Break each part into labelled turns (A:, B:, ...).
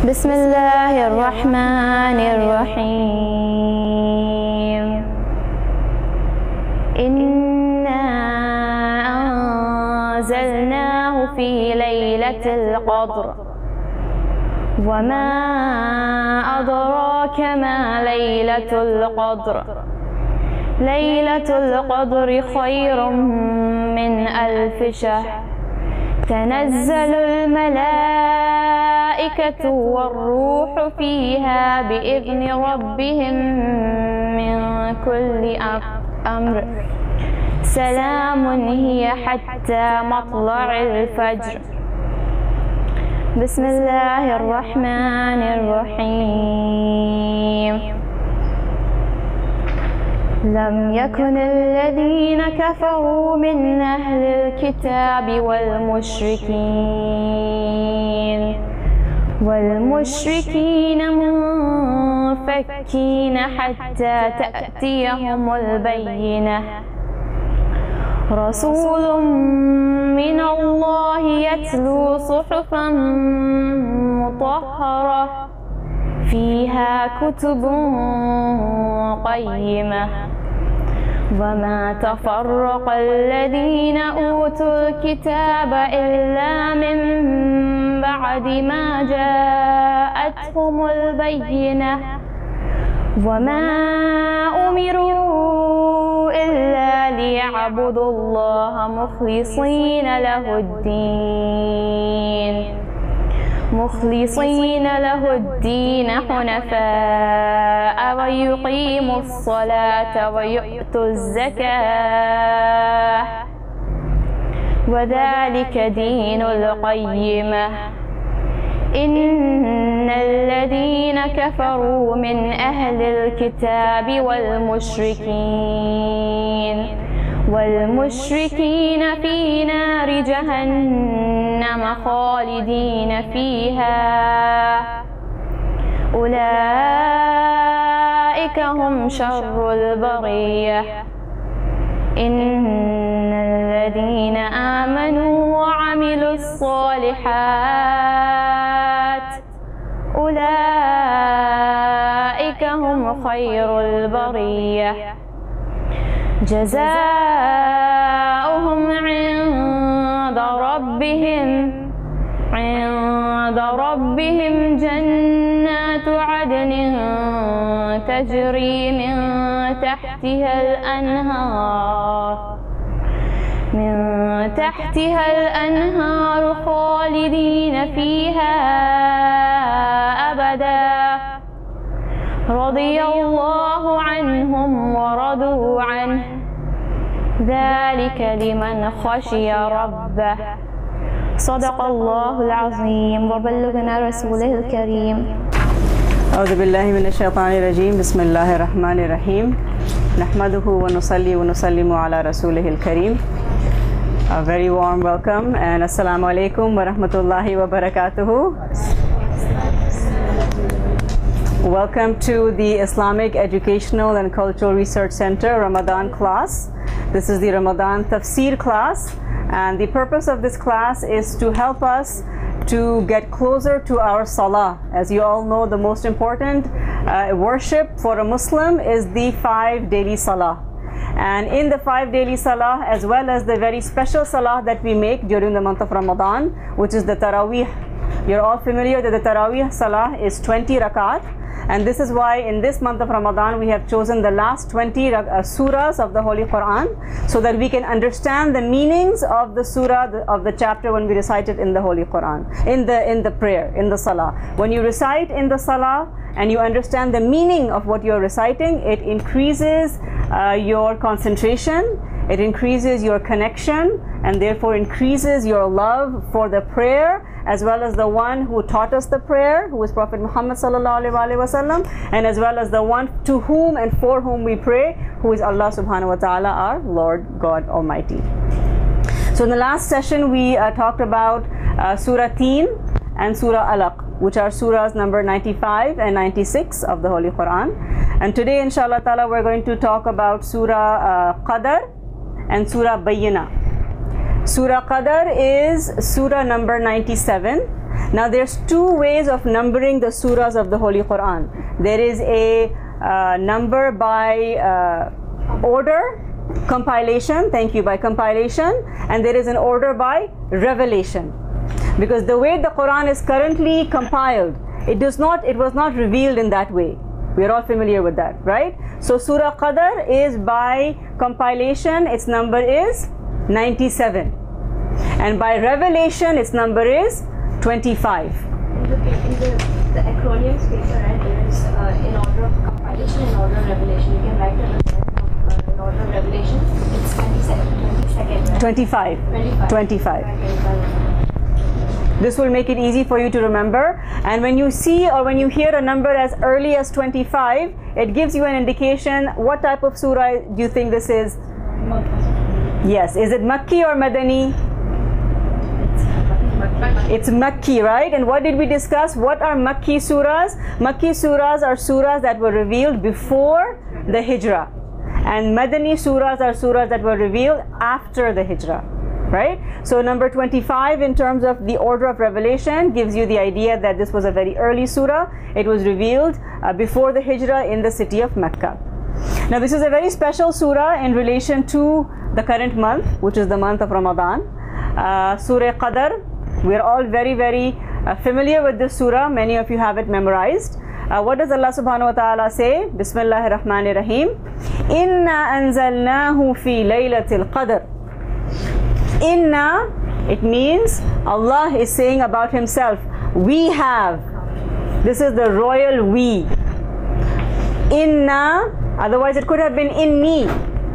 A: بسم الله الرحمن الرحيم. إنا أنزلناه في ليلة القدر وما أدراك ما ليلة القدر. ليلة القدر خير من 1000 شهر. تنزل الملائكة والروح فيها بإذن ربهم من كل أمر. سلام هي حتى مطلع الفجر. بسم الله الرحمن الرحيم. لم يكن الذين كفروا من أهل الكتاب والمشركين منفكين حتى تأتيهم البينة. رسول من الله يتلو صحفا مطهرة فيها كتب قيمة. وما تفرق الذين أوتوا الكتاب إلا من بعد ما جاءتهم البينة. وما أمروا إلا ليعبدوا الله مخلصين له الدين حنفاء ويقيموا الصلاة ويؤتوا الزكاة وذلك دين القيمة. إن الذين كفروا من أهل الكتاب والمشركين في نار جهنم خالدين فيها. أولئك هم شر البرية. إن الذين آمنوا وعملوا الصالحات أولئك هم خير البرية. جزاؤهم عند ربهم جنات عدن تجري من تحتها الأنهار خالدين فيها أبدا. رضي الله عنهم ورضوا عنه ذلك لمن خشي ربه. صدق الله العظيم وبلغنا رسوله الكريم.
B: أعوذ بالله من الشيطان الرجيم. بسم الله الرحمن الرحيم. نحمده ونصلي ونسلم على رسوله الكريم. A very warm welcome and assalamu alaikum wa rahmatullahi wa barakatuhu. Welcome to the Islamic Educational and Cultural Research Center Ramadan class. This is the Ramadan Tafsir class, and the purpose of this class is to help us to get closer to our salah. As you all know, the most important worship for a Muslim is the 5 daily salah. And in the 5 daily salah, as well as the very special salah that we make during the month of Ramadan, which is the Taraweeh. You're all familiar that the Taraweeh salah is 20 rakat. And this is why in this month of Ramadan we have chosen the last 20 surahs of the Holy Quran, so that we can understand the meanings of the surah of the chapter when we recite it in the Holy Quran, in the prayer, in the salah. When you recite in the salah and you understand the meaning of what you're reciting, it increases your concentration, it increases your connection, and therefore increases your love for the prayer, as well as the one who taught us the prayer, who is Prophet Muhammad sallallahu alaihi wasallam, and as well as the one to whom and for whom we pray, who is Allah subhanahu wa ta'ala, our Lord God Almighty. So in the last session we talked about Surah Teen and Surah Alaq, which are surahs number 95 and 96 of the Holy Quran. And today inshallah ta'ala we're going to talk about Surah Qadr and Surah Bayyina. Surah Qadr is surah number 97, Now there's two ways of numbering the surahs of the Holy Quran. There is a number by order, compilation, thank you, by compilation, and there is an order by revelation. Because the way the Quran is currently compiled, it was not revealed in that way. We are all familiar with that, right? So Surah Qadr is by compilation, its number is 97. And by revelation, its number is 25.
C: In the acronyms paper, right, there is in order of compilation and order of revelation. You can write it in order of revelation. It's 22nd, right?
B: 25. 25. This will make it easy for you to remember. And when you see or when you hear a number as early as 25, it gives you an indication what type of surah do you think this is? Yes. Is it Makki or Madani? It's Makki, right? And what did we discuss? What are Makki surahs? Makki surahs are surahs that were revealed before the Hijrah. And Madani surahs are surahs that were revealed after the Hijrah. Right? So number 25 in terms of the order of revelation gives you the idea that this was a very early surah. It was revealed before the Hijrah in the city of Mecca. Now this is a very special surah in relation to the current month, which is the month of Ramadan. Surah Qadr. We are all very, very familiar with this surah. Many of you have it memorized. What does Allah subhanahu wa ta'ala say? Bismillahir Rahmanir Rahim. Inna anzalnahu fi laylatil qadr. Inna, it means Allah is saying about himself, we have. This is the royal we. Inna, otherwise it could have been inni,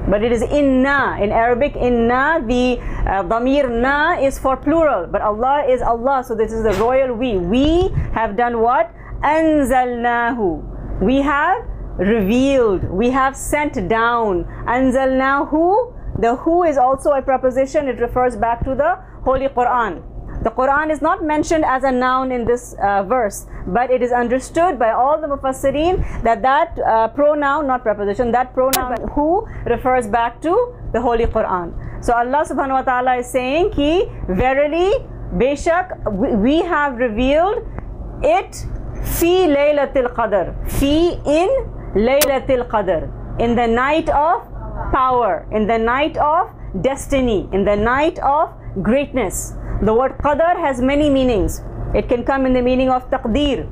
B: but it is inna. In Arabic, inna, the dhamir na is for plural, but Allah is Allah, so this is the royal we. We have done what? Anzalnahu. We have revealed, we have sent down. Anzalnahu. The who is also a preposition. It refers back to the Holy Quran. The Quran is not mentioned as a noun in this verse, but it is understood by all the mufassirin that pronoun, not preposition, that pronoun who refers back to the Holy Quran. So Allah subhanahu wa ta'ala is saying ki verily, beshak, we have revealed it fi laylatil qadr, fi in laylatil qadr, in the night of power, in the night of destiny, in the night of greatness. The word qadar has many meanings. It can come in the meaning of taqdeer.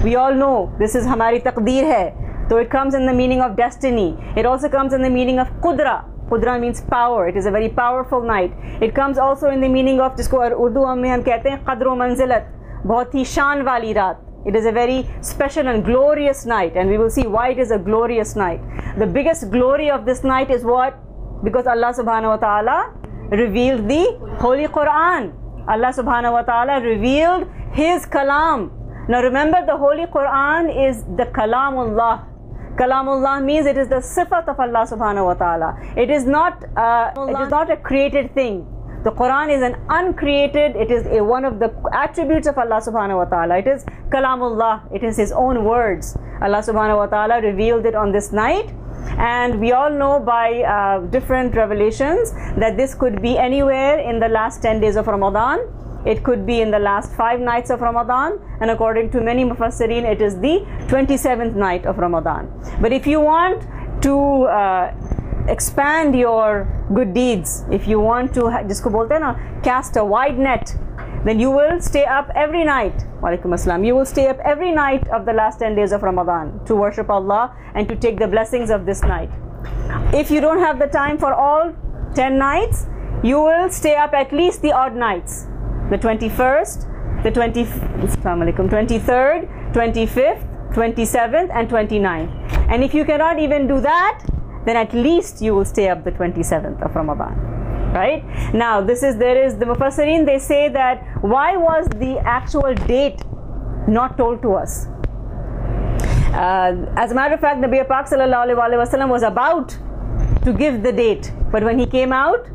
B: We all know this is hamari taqdeer hai. So it comes in the meaning of destiny. It also comes in the meaning of qudra. Qudra means power. It is a very powerful night. It comes also in the meaning of, jisko Urdu mein hum kehte hain qadr wa manzilat, bahut hi shaan wali raat. It is a very special and glorious night, and we will see why it is a glorious night. The biggest glory of this night is what? Because Allah subhanahu wa ta'ala revealed the Holy Quran. Allah subhanahu wa ta'ala revealed His kalam. Now remember, the Holy Quran is the kalamullah. Kalamullah means it is the sifat of Allah subhanahu wa ta'ala. It is not a created thing. The Quran is an uncreated, it is one of the attributes of Allah subhanahu wa ta'ala. It is kalamullah, it is His own words. Allah subhanahu wa ta'ala revealed it on this night, and we all know by different revelations that this could be anywhere in the last 10 days of Ramadan. It could be in the last 5 nights of Ramadan, and according to many mufassirin, it is the 27th night of Ramadan. But if you want to expand your good deeds, if you want to jisko bolte hain na, cast a wide net, then you will stay up every night. Walaikum assalam. You will stay up every night of the last 10 days of Ramadan to worship Allah and to take the blessings of this night. If you don't have the time for all 10 nights, you will stay up at least the odd nights, the 21st, the 23rd, 25th, 27th and 29th. And if you cannot even do that, then at least you will stay up the 27th of Ramadan. Right? Now there is the Mufassirin, they say that why was the actual date not told to us? As a matter of fact, Nabi Pak sallallahu alaihi wasallam was about to give the date, but when he came out,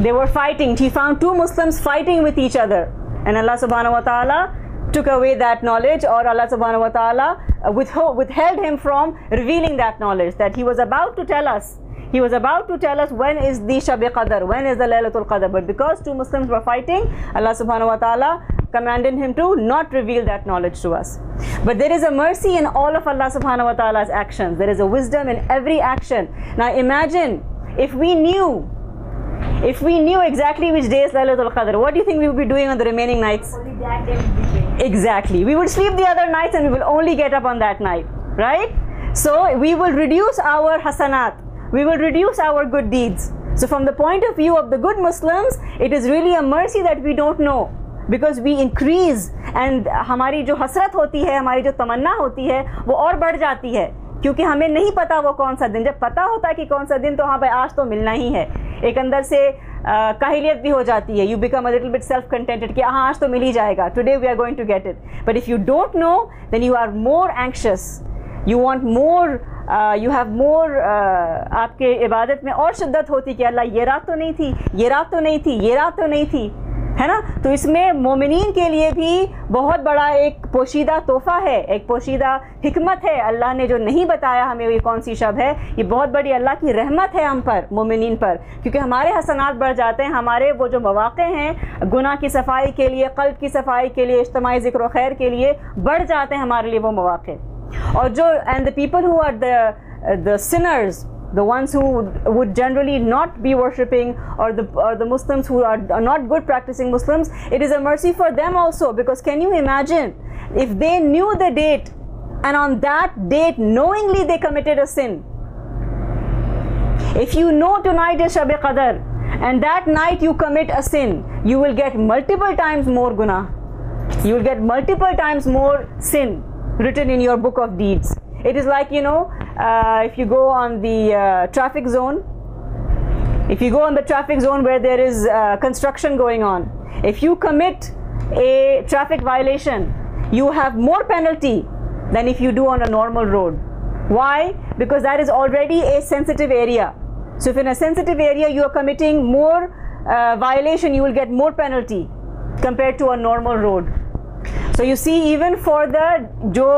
B: they were fighting. He found 2 Muslims fighting with each other, and Allah subhanahu wa ta'ala took away that knowledge, or Allah subhanahu wa ta'ala withheld him from revealing that knowledge that he was about to tell us. He was about to tell us when is the Shab Qadr, when is the Laylatul Qadr, but because two Muslims were fighting, Allah subhanahu wa ta'ala commanded him to not reveal that knowledge to us. But there is a mercy in all of Allah subhanahu wa ta'ala's actions. There is a wisdom in every action. Now imagine if we knew exactly which day is Laylatul Qadr, what do you think we would be doing on the remaining nights?
C: Only that day would be great.
B: Exactly. We would sleep the other nights and we will only get up on that night, right? So we will reduce our hasanat. We will reduce our good deeds. So from the point of view of the good Muslims, it is really a mercy that we don't know, because we increase, and हमारी जो हसरत होती है, हमारी जो तमन्ना होती है, वो और बढ़ जाती है, क्योंकि हमें नहीं पता वो कौन सा दिन. जब पता होता है कि कौन सा दिन, तो हाँ भाई आज तो मिलना ही है, एक अंदर से काहिलियत भी हो जाती है. You become a little bit self contented कि हाँ आज तो मिल ही जाएगा, today we are going to get it. But if you don't know, then you are more anxious, you want more, you have more. आपके इबादत में और शिद्दत होती कि अल्लाह ये रात तो नहीं थी, ये रात तो नहीं थी, ये रात तो नहीं थी, है ना. तो इसमें मोमिनीन के लिए भी बहुत बड़ा एक पोशीदा तोहफा है, एक पोशीदा हिकमत है. अल्लाह ने जो नहीं बताया हमें ये कौन सी शब है, ये बहुत बड़ी अल्लाह की रहमत है हम पर, मोमिनीन पर, क्योंकि हमारे हसनात बढ़ जाते हैं. हमारे वो जो मौक़े हैं गुनाह की सफाई के लिए, क़ल्ब की सफाई के लिए, इज्तिमाई ज़िक्र व खैर के लिए बढ़ जाते हैं हमारे लिए वो मौक़े. और जो and the people who are the sinners, the ones who would generally not be worshipping, or the Muslims who are not good practicing Muslims, it is a mercy for them also, because can you imagine if they knew the date and on that date knowingly they committed a sin. If you know tonight is Shab Qadr and that night you commit a sin, you will get multiple times more guna, you will get multiple times more sin written in your book of deeds. It is like, you know, if you go on the traffic zone, if you go on the traffic zone where there is construction going on, if you commit a traffic violation, you have more penalty than if you do on a normal road. Why? Because that is already a sensitive area. So if in a sensitive area you are committing more violation, you will get more penalty compared to a normal road. So you see, even for the जो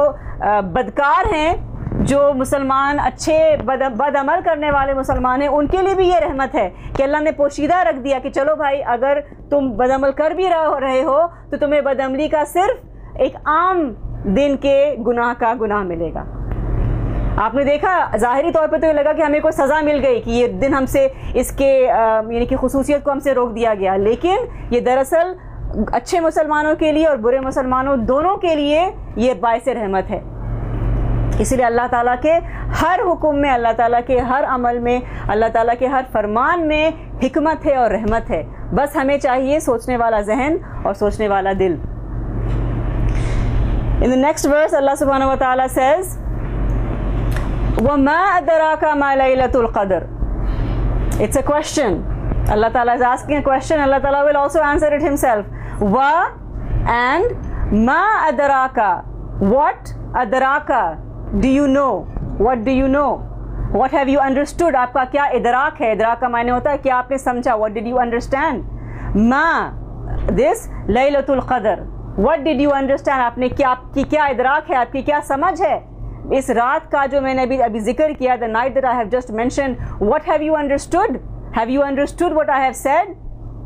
B: बदकार हैं, जो मुसलमान अच्छे बदअमल करने वाले मुसलमान हैं, उनके लिए भी ये रहमत है कि अल्लाह ने पोशीदा रख दिया कि चलो भाई, अगर तुम बदअमल कर भी रहे हो तो तुम्हें बदअमली का सिर्फ एक आम दिन के गुनाह का गुनाह मिलेगा. आपने देखा, ज़ाहिरी तौर पे तो ये लगा कि हमें कोई सज़ा मिल गई कि ये दिन हमसे इसके यानी कि खुसूसियत को हमसे रोक दिया गया, लेकिन ये दरअसल अच्छे मुसलमानों के लिए और बुरे मुसलमानों दोनों के लिए ये बाइस रहमत है. इसलिए अल्लाह ताला के हर हुक्म में, अल्लाह ताला के हर अमल में, अल्लाह ताला के हर फरमान में हिकमत है और रहमत है. बस हमें चाहिए सोचने वाला जहन और सोचने वाला दिल. In the next verse, Allah subhanahu wa ta'ala says, وَمَا أَدْرَاكَ مَا لَيْلَةُ الْقَدْرِ. It's a question. Allah Ta'ala is asking a question. Allah Ta'ala will also answer it himself. Wa and ma adraka. What adraka? Do you know? What do you know? What have you understood? आपका क्या इदराक है? इदराक का मायने होता है कि आपने समझा. What did you understand? Ma, this Laylatul Qadr. What did you understand? आपने आपकी क्या इदराक है? आपकी क्या समझ है इस रात का जो मैंने अभी जिक्र किया, the night that I have just mentioned? What have you understood? Have you understood what I have said?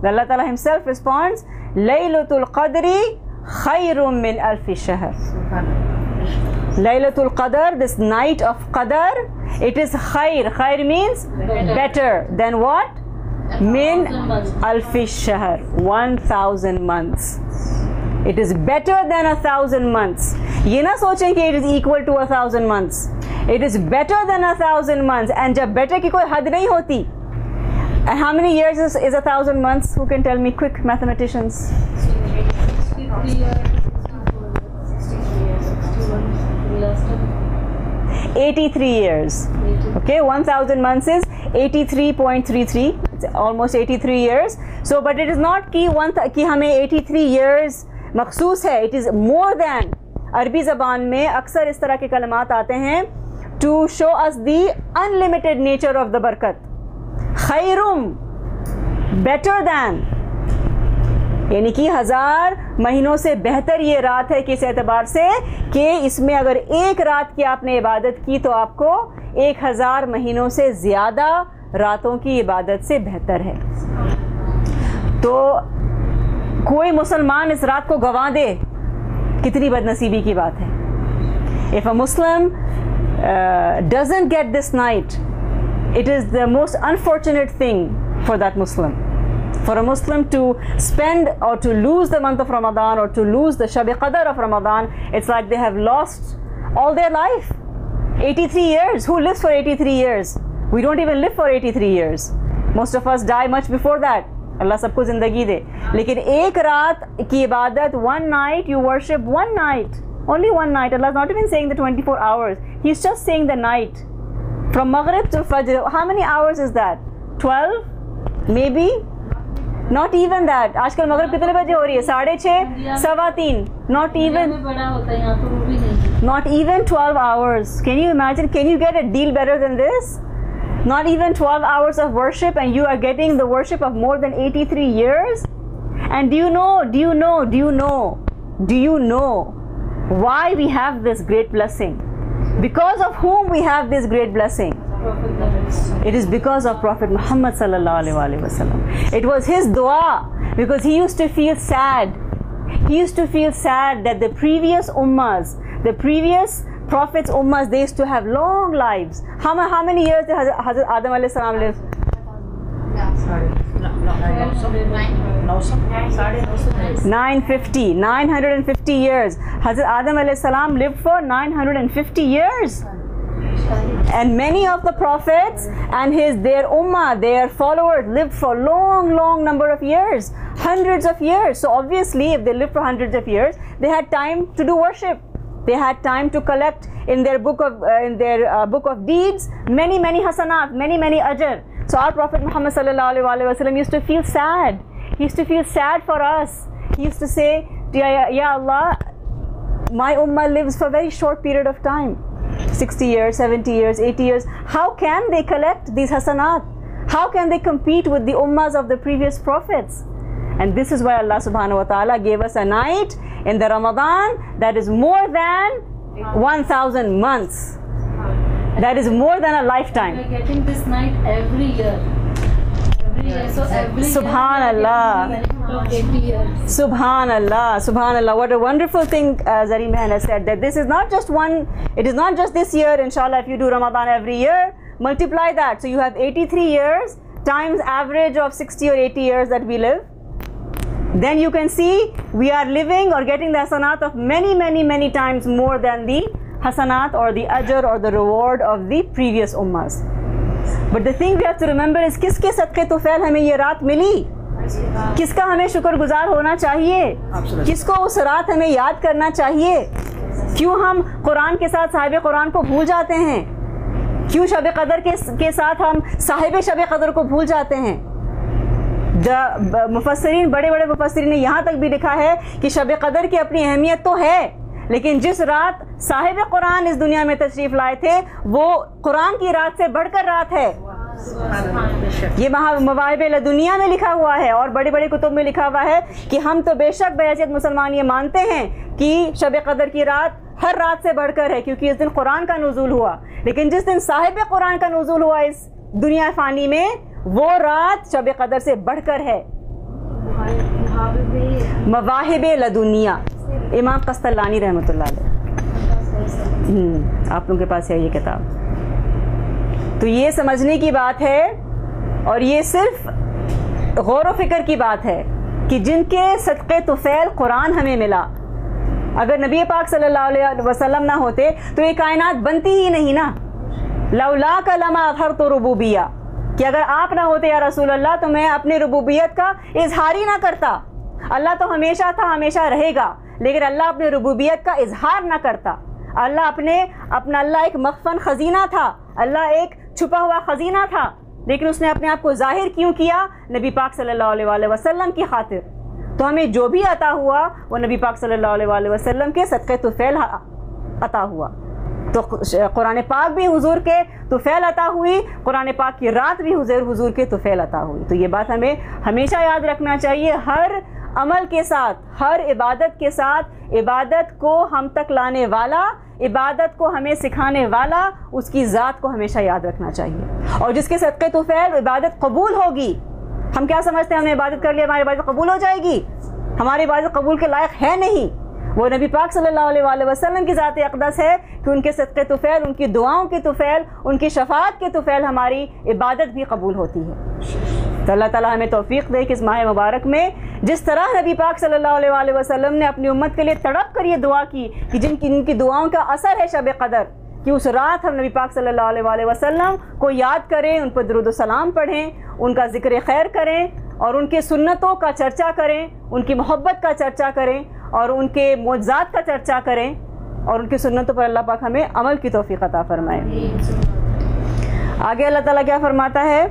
B: Allah Ta'ala himself responds, Laylatul Qadri khayrum min alfi shahr. Laylatul Qadr, this night of Qadr, it is khayr. Khayr means better than what? Min alfi shahr, 1000 months. It is better than 1000 months. ये ना सोचें कि it is equal to 1000 months. It is better than 1000 months. And जब better की कोई हद नहीं होती. And how many years is 1000 months? Who can tell me? Quick mathematicians. 83 years. Okay, 1000 months is 83.33. It's almost 83 years. So, but it is not कि हमें 83 years मखसूस है. It is more than. अरबी ज़बान में अक्सर इस तरह के कलमात आते हैं to show us the unlimited nature of the बरकत. खैरुम, better than, यानी कि 1000 महीनों से बेहतर ये रात है किस एतबार से कि इसमें अगर एक रात की आपने इबादत की तो आपको 1000 महीनों से ज़्यादा रातों की इबादत से बेहतर है। तो कोई मुसलमान इस रात को गंवा दे, कितनी बदनसीबी की बात है। If a Muslim doesn't get this night, it is the most unfortunate thing for that Muslim. For a Muslim to spend or to lose the month of Ramadan or to lose the Shab Qadr of Ramadan, it's like they have lost all their life. 83 years. Who lives for 83 years? We don't even live for 83 years. Most of us die much before that. Allah सबको ज़िंदगी दे। लेकिन एक रात की इबादत, one night you worship, one night, only one night. Allah is not even saying the 24 hours. He's just saying the night. From Maghrib to Fajr, how many hours is that? 12? Maybe? Not even that. आजकल मगरिब कितने बजे हो रही है? 6:30, 3:15. Not even. Not even 12 hours. Can you imagine? Can you get a deal better than this? Not even 12 hours of worship, and you are getting the worship of more than 83 years. And do you know why we have this great blessing? Because of whom we have this great blessing? It is because of Prophet Muhammad sallallahu alaihi wasallam. It was his dua, because he used to feel sad. He used to feel sad that the previous ummahs, the previous prophets ummahs, they used to have long lives. How many years did Hazrat Adam alayhi salam live? 950 years. Hazrat Adam alayhi salam lived for 950 years. And many of the prophets and their ummah, their followers, lived for long number of years, hundreds of years. So obviously, if they lived for hundreds of years, they had time to do worship. They had time to collect in their book of deeds many hasanat, many ajr. So our Prophet Muhammad sallallahu alaihi wasallam used to feel sad. He used to feel sad for us. He used to say, Ya Allah, my ummah lives for a very short period of time. 60 years, 70 years, 80 years. How can they collect these hasanat? How can they compete with the ummahs of the previous prophets? And this is why Allah subhanahu wa ta'ala gave us a night in the Ramadan that is more than 1,000 months. That is more than a lifetime.
D: We are getting this night every year. So every
B: Subhanallah.
D: year we 80 years.
B: Subhanallah. What a wonderful thing Zarim has said, that this is not just one, it is not just this year. Inshallah, if you do Ramadan every year, multiply that. So you have 83 years times average of 60 or 80 years that we live. Then you can see we are living or getting the hasanat of many times more than the hasanat or the ajr or the reward of the previous ummahs. But the thing we have to remember is किसके सदक़े तुफ़ैल हमें ये रात मिली, किसका हमें शुक्रगुजार होना चाहिए, किसको उस रात हमें याद करना चाहिए। क्यों हम कुरान के साथ साहिब कुरान को भूल जाते हैं? क्यों शब कदर के साथ हम साहिब शब कदर को भूल जाते हैं? मुफस्सिरीन, बड़े मुफस्सिरीन ने यहाँ तक भी लिखा है कि शब कदर की अपनी अहमियत तो है, लेकिन जिस रात साहिब कुरान इस दुनिया में तशरीफ लाए थे, वो कुरान की रात से बढ़कर रात है। ये मवाहिब लदुनिया में लिखा हुआ है और बड़े कुतुब में लिखा हुआ है कि हम तो बेशक बहैसियत मुसलमान ये मानते हैं कि शब कदर की रात हर रात से बढ़कर है, क्योंकि इस दिन कुरान का नुज़ूल हुआ। लेकिन जिस दिन साहिब कुरान का नुज़ूल हुआ इस दुनिया फ़ानी में, वो रात शब कदर से बढ़कर है। मवाहिब लदुनिया, इमाम कस्तलानी रहमतुल्लाह अलैह, आप लोगों के पास है ये किताब। तो ये समझने की बात है और ये सिर्फ गौर व फिक्र की बात है कि जिनके सदक़े तुफ़ैल कुरान हमें मिला। अगर नबी पाक सल्लल्लाहु अलैहि वसल्लम ना होते तो ये कायनात बनती ही नहीं ना। लौला का लमा अज़हरतु रुबूबिया, कि अगर आप ना होते या रसूल अल्लाह तो मैं अपनी रुबूबियत का इजहार ही ना करता। अल्लाह तो हमेशा था, हमेशा रहेगा, लेकिन अल्लाह अपनी रुबूबियत का इजहार ना करता। अल्लाह एक मख्फन खजीना था, अल्लाह एक छुपा हुआ खजीना था, लेकिन उसने अपने आप को जाहिर क्यों किया? नबी पाक सल्लल्लाहु अलैहि वसल्लम की खातिर। तो हमें जो भी अता हुआ वो नबी पाक सल्लल्लाहु अलैहि वसल्लम के सदक़े तुफ़ैल अता हुआ। तो कुरान पाक भी हुजूर के तुफ़ैल अता हुई, कुरान पाक की रात भी हुजूर के तुफ़ैल अता हुई। तो ये बात हमें हमेशा याद रखना चाहिए। हर अमल के साथ, हर इबादत के साथ इबादत को हम तक लाने वाला, इबादत को हमें सिखाने वाला, उसकी ज़ात को हमेशा याद रखना चाहिए। और जिसके सदक़े तुफ़ैल इबादत कबूल होगी, हम क्या समझते हैं हमने इबादत कर लिया हमारी इबादत कबूल हो जाएगी? हमारी इबादत कबूल के लायक है नहीं। वो नबी पाक सल्लल्लाहु अलैहि वसल्लम की ज़ात अक़दस है कि उनके सदक़े तुफ़ैल, उनकी दुआओं के तुफ़ैल, उनकी शफ़ाअत के तुफ़ैल हमारी इबादत भी कबूल होती है। तो अल्लाह ताला हमें तौफ़ीक़ दे कि इस माह मुबारक में जिस तरह नबी पाक सल्लल्लाहु अलैहि वसल्लम ने अपनी उम्मत के लिए तड़प कर ये दुआ की कि जिनकी दुआओं का असर है शब क़दर, कि उस रात हम नबी पाक सल्लल्लाहु अलैहि वसल्लम को याद करें, उन पर दुरूद सलाम पढ़ें, उनका ज़िक्र खैर करें और उनके सुन्नतों का चर्चा करें, उनकी मोहब्बत का चर्चा करें और उनके मोज़ात का चर्चा करें और उनकी सुन्नतों पर अल्लाह पाक हमें अमल की तौफ़ीक़ अता फ़रमाए। आगे अल्लाह ताला क्या फरमाता है?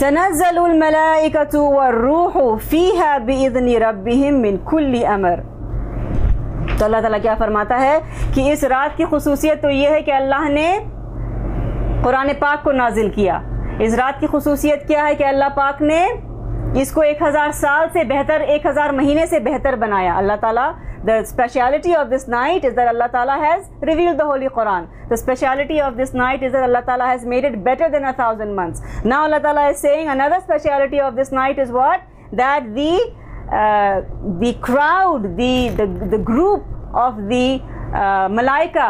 B: तनज़्ज़लुल मलाइकतु वर्रूहु फ़ीहा बिइज़्नि रब्बिहिम मिन कुल्ली अमर। तो अल्लाह ताला क्या फरमाता है कि इस रात की खुसूसियत तो ये है कि अल्लाह ने कुरान पाक को नाजिल किया। इस रात की खुसूसियत क्या है कि अल्लाह पाक ने इसको 1000 साल से बेहतर, 1000 महीने से बेहतर बनाया। अल्लाह ताला, the speciality of this night is that Allah Ta'ala has revealed the Holy Quran. The speciality of this night is that Allah Ta'ala has made it better than 1000 months. Now Allah Ta'ala is saying another speciality of this night is what? That the crowd, the group of the malaika,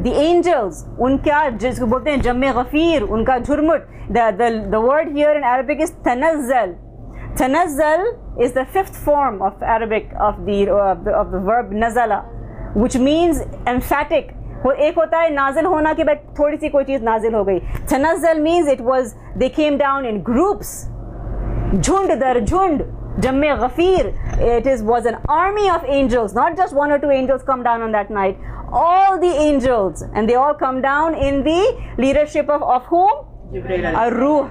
B: the angels, उनका जिसको बोलते हैं जम्मे गफीर, उनका झुरमुट, the word here in Arabic is tanazzal. Tanazzal is the 5th form of Arabic of the verb nazala, which means emphatic. एक होता है नाजिल होना कि भाई थोड़ी सी कोई चीज़ नाजिल हो गई। Tanazzal means they came down in groups, झुंड दर झुंड, जम्मे गफीर. It was an army of angels, not just 1 or 2 angels come down on that night. All the angels, and they all come down in the leadership of whom? Ar-Ruh,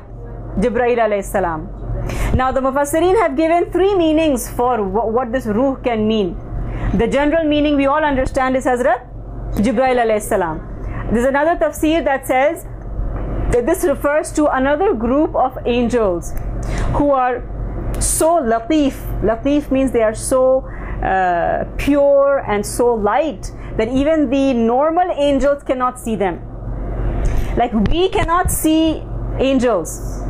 B: Jibreel alayhi salam. Now the Mufassirin have given 3 meanings for what this Ruh can mean. The general meaning we all understand is Hazrat Jibreel alayhi salam. There's another tafsir that says that this refers to another group of angels who are so latif. Latif means they are so pure and so light that even the normal angels cannot see them. Like we cannot see angels.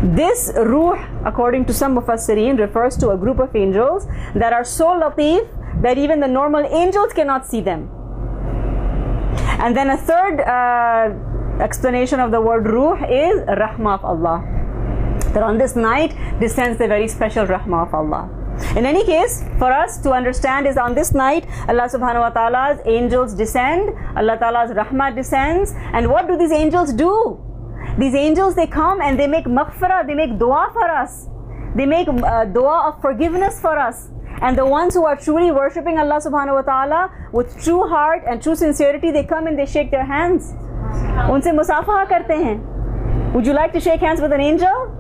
B: This Ruh, according to some Mufassirin, refers to a group of angels that are so latif that even the normal angels cannot see them. And then a third explanation of the word Ruh is Rahmah of Allah. That on this night descends the very special Rahmah of Allah. In any case, for us to understand is on this night, Allah subhanahu wa ta'ala's angels descend, Allah ta'ala's Rahmah descends, and what do these angels do? These angels, they come and they make maghfirah, they make dua for us. They make dua of forgiveness for us. And the ones who are truly worshipping Allah subhanahu wa ta'ala with true heart and true sincerity, they come and they shake their hands. Unse musafaha karte hain. Would you like to shake hands with an angel?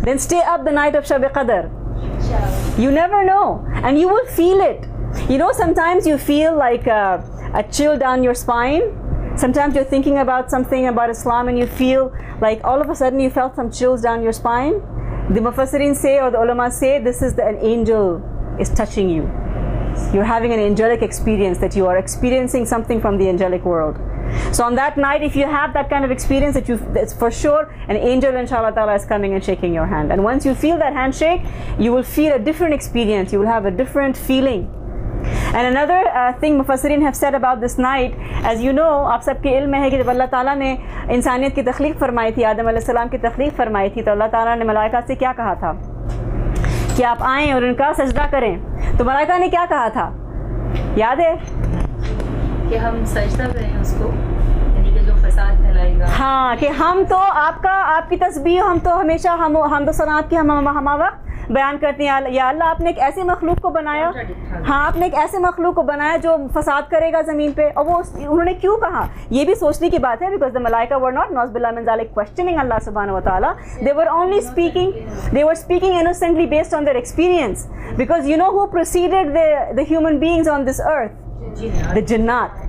B: Then stay up the night of Shab Qadr. You never know. And you will feel it. You know, sometimes you feel like a chill down your spine. Sometimes you're thinking about something about Islam and you feel like all of a sudden you felt some chills down your spine. The Mufassirin say, or the ulama say, this is an angel is touching you. You're having an angelic experience, that you are experiencing something from the angelic world. So on that night, if you have that kind of experience, that's for sure an angel inshallah ta'ala is coming and shaking your hand. And once you feel that handshake, you will feel a different experience. You will have a different feeling. And another thing Mufassirin have said about this night, as you know, आप सबके इल्म है कि जब अल्लाह ताला ने इंसानियत की तख्लीक फरमाई थी, आदम अलैहिस्सलाम की तख्लीक फरमाई थी, तो अल्लाह ताला ने मलाइका से क्या कहा था कि आप आएँ और उनका सजदा करें। तो मलाइका ने क्या कहा था, याद है?
D: कि हम सजदा करें उसको, यानी कि जो फसाद फैलाएगा। हाँ,
B: कि हम तो आपकी तस्बीह हम तो हमेशा हम तो सलात की हम वक्त बयान करते हैं, या अल्लाह आपने एक ऐसे मखलूक को बनाया, हाँ आपने एक ऐसे मखलूक को बनाया जो फसाद करेगा ज़मीन पे। और वो उन्होंने क्यों कहा, ये भी सोचने की बात है, बिकॉज द मलाइका वर नॉट नौज़ुबिल्लाह मिन ज़ालिक क्वेश्चनिंग अल्लाह सुब्हानहु व तआला, they were only speaking, they were speaking innocently based on their experience, because you know who preceded the human beings on this earth, the जिन्नात.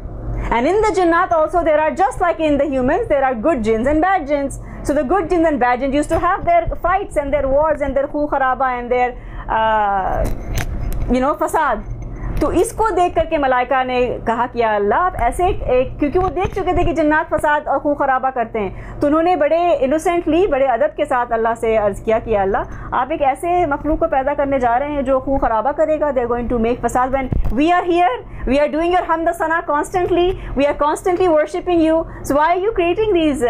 B: And in the jinnat also there are, just like in the humans, there are good jinns and bad jinns. So the good jinns and bad jinns used to have their fights and their wars and their खून खराबा and their फसाद. तो इसको देख करके मलाइका ने कहा कि या अल्लाह आप ऐसे क्योंकि वो देख चुके थे कि जन्नात फसाद और खून खराबा करते हैं, तो उन्होंने बड़े इनोसेंटली, बड़े अदब के साथ अल्लाह से अर्ज़ किया कि अल्लाह आप एक ऐसे मखलूक को पैदा करने जा रहे हैं जो खून खराबा करेगा. They are going to make फसाद. When we are here, we are doing your हमद सना constantly, we are constantly worshipping you, so why are you creating these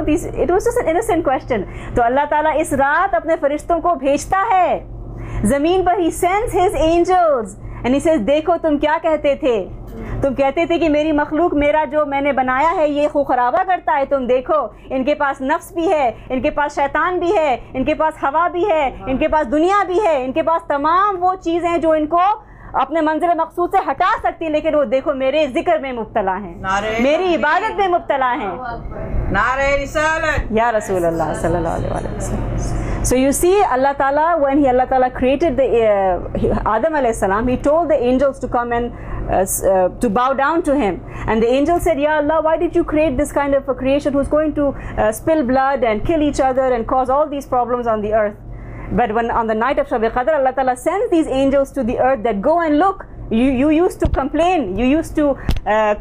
B: these. It was just an innocent question. तो Allah ताला इस रात अपने फरिश्तों को भेजता है ज़मीन पर. He sends his angels and he says देखो तुम क्या कहते थे, तुम कहते थे कि मेरी मखलूक, मेरा जो मैंने बनाया है ये खून खराबा करता है. तुम देखो इनके पास नफ्स भी है, इनके पास शैतान भी है, इनके पास हवा भी है, इनके पास दुनिया भी है, इनके पास तमाम वो चीज़ें हैं जो इनको अपने मंजिल मकसूद से हटा सकती है, लेकिन वो देखो मेरे जिक्र में मुब्तला हैं, मेरी इबादत में मुब्तला हैं.
E: नारे रिसालत
B: या रसूल अल्लाह सल्लल्लाहु अलैहि वसल्लम. So you see, Allah Ta'ala created the Adam alayhi salam. He told the angels to come and to bow down to him, and the angel said, "Ya Allah, why did you create this kind of a creation who's going to spill blood and kill each other and cause all these problems on the earth?" But when on the night of Shab Qadr, Allah Ta'ala sends these angels to the earth that go and look. You used to complain, you used to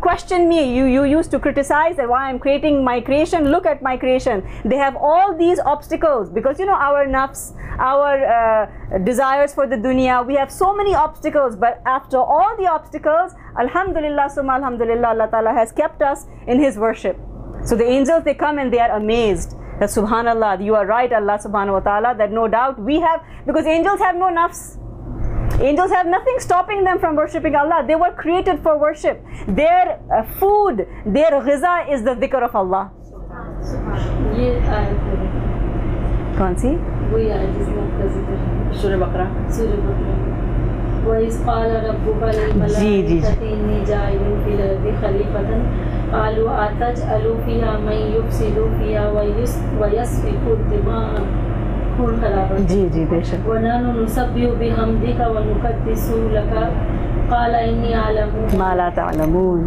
B: question me, you used to criticize that why I'm creating my creation. Look at my creation. They have all these obstacles because our nafs, our desires for the dunya, we have so many obstacles. But after all the obstacles, alhamdulillah, summa alhamdulillah, Allah Ta'ala has kept us in His worship. So the angels, they come and they are amazed that subhanallah, you are right, Allah subhanahu wa ta'ala, that no doubt we have, because angels have no nafs. Angels have nothing stopping them from worshipping Allah. They were created for worship. Their food, their ghiza is the dhikr of Allah.
D: ये
B: कौन सी?
D: वही आयत जिसमें आपका जिक्र है,
E: सूरह बकरा.
D: सूरह बकरा. वइज़ क़ाल रब्बुका लिल मलाइकति इन्नी जाइलुन फिल अर्दि खलीफतन क़ालू अतजअलु फ़ीहा मन युफ़सिदु फ़ीहा व यस्फ़िकु दिमाअ. खून खराबा.
B: जी बेशक.
D: वनहनु नुसब्बिहु बिहम्दिका व नुक़द्दिसु लका क़ाल इन्नी अअलमु
B: मा ला तअलमून.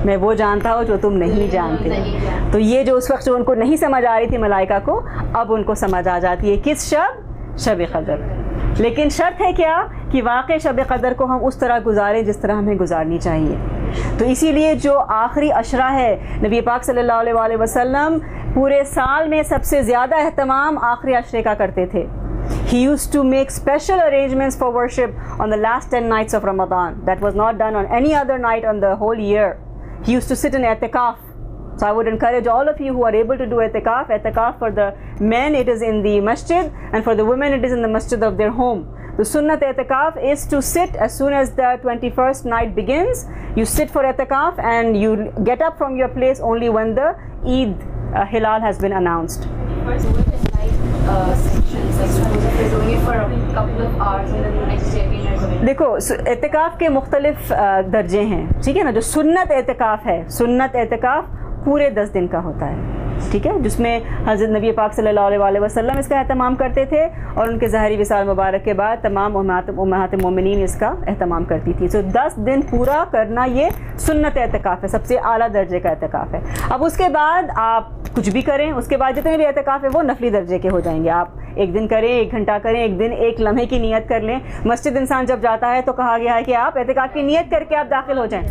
B: मैं वो जानता हूँ जो तुम नहीं जानते. तो ये जो उस वक्त जो उनको नहीं समझ आ रही थी मलाइका को, अब उनको समझ आ जाती है. किस शब क़दर. लेकिन शर्त है क्या कि वाक़ई शब क़दर को हम उस तरह गुजारें जिस तरह हमें गुजारनी चाहिए. तो इसीलिए जो आखिरी अशरा है, नबी पाक सल्लल्लाहु अलैहि वसल्लम पूरे साल में सबसे ज़्यादा एहतमाम आखिरी अशरे का करते थे. He used to make special arrangements for worship on the last 10 nights of Ramadan. That was not done on any other night on the whole year. He used to sit in i'tikaf. So I would encourage all of you who are able to do i'tikaf. I'tikaf for the men, it is in the masjid, and for the women, it is in the masjid of their home. The sunnat i'tikaf is to sit as soon as the 21st night begins. You sit for i'tikaf and you get up from your place only when the Eid Hilal has been announced. देखो एतिकाफ के मुख्तलिफ दर्जे हैं, ठीक है ना. जो सुन्नत एतिकाफ है, सुन्नत एतिकाफ पूरे 10 दिन का होता है, ठीक है, जिसमें हज़रत नबी पाक सल्लल्लाहु अलैहि वसल्लम इसका एहतमाम करते थे और उनके ज़ाहिरी विसाल मुबारक के बाद तमाम उम्महात मोमिनीन इसका एहतमाम करती थी. तो 10 दिन पूरा करना ये सुन्नत एतिकाफ है, सबसे आला दर्जे का एतिकाफ है. अब उसके बाद आप कुछ भी करें, उसके बाद जितने भी एतिकाफ है वो नफली दर्जे के हो जाएंगे. आप एक दिन करें, 1 घंटा करें, एक दिन 1 लम्हे की नियत कर लें. मस्जिद इंसान जब जाता है तो कहा गया है कि आप एतिकाफ की नियत करके आप दाखिल हो जाएं.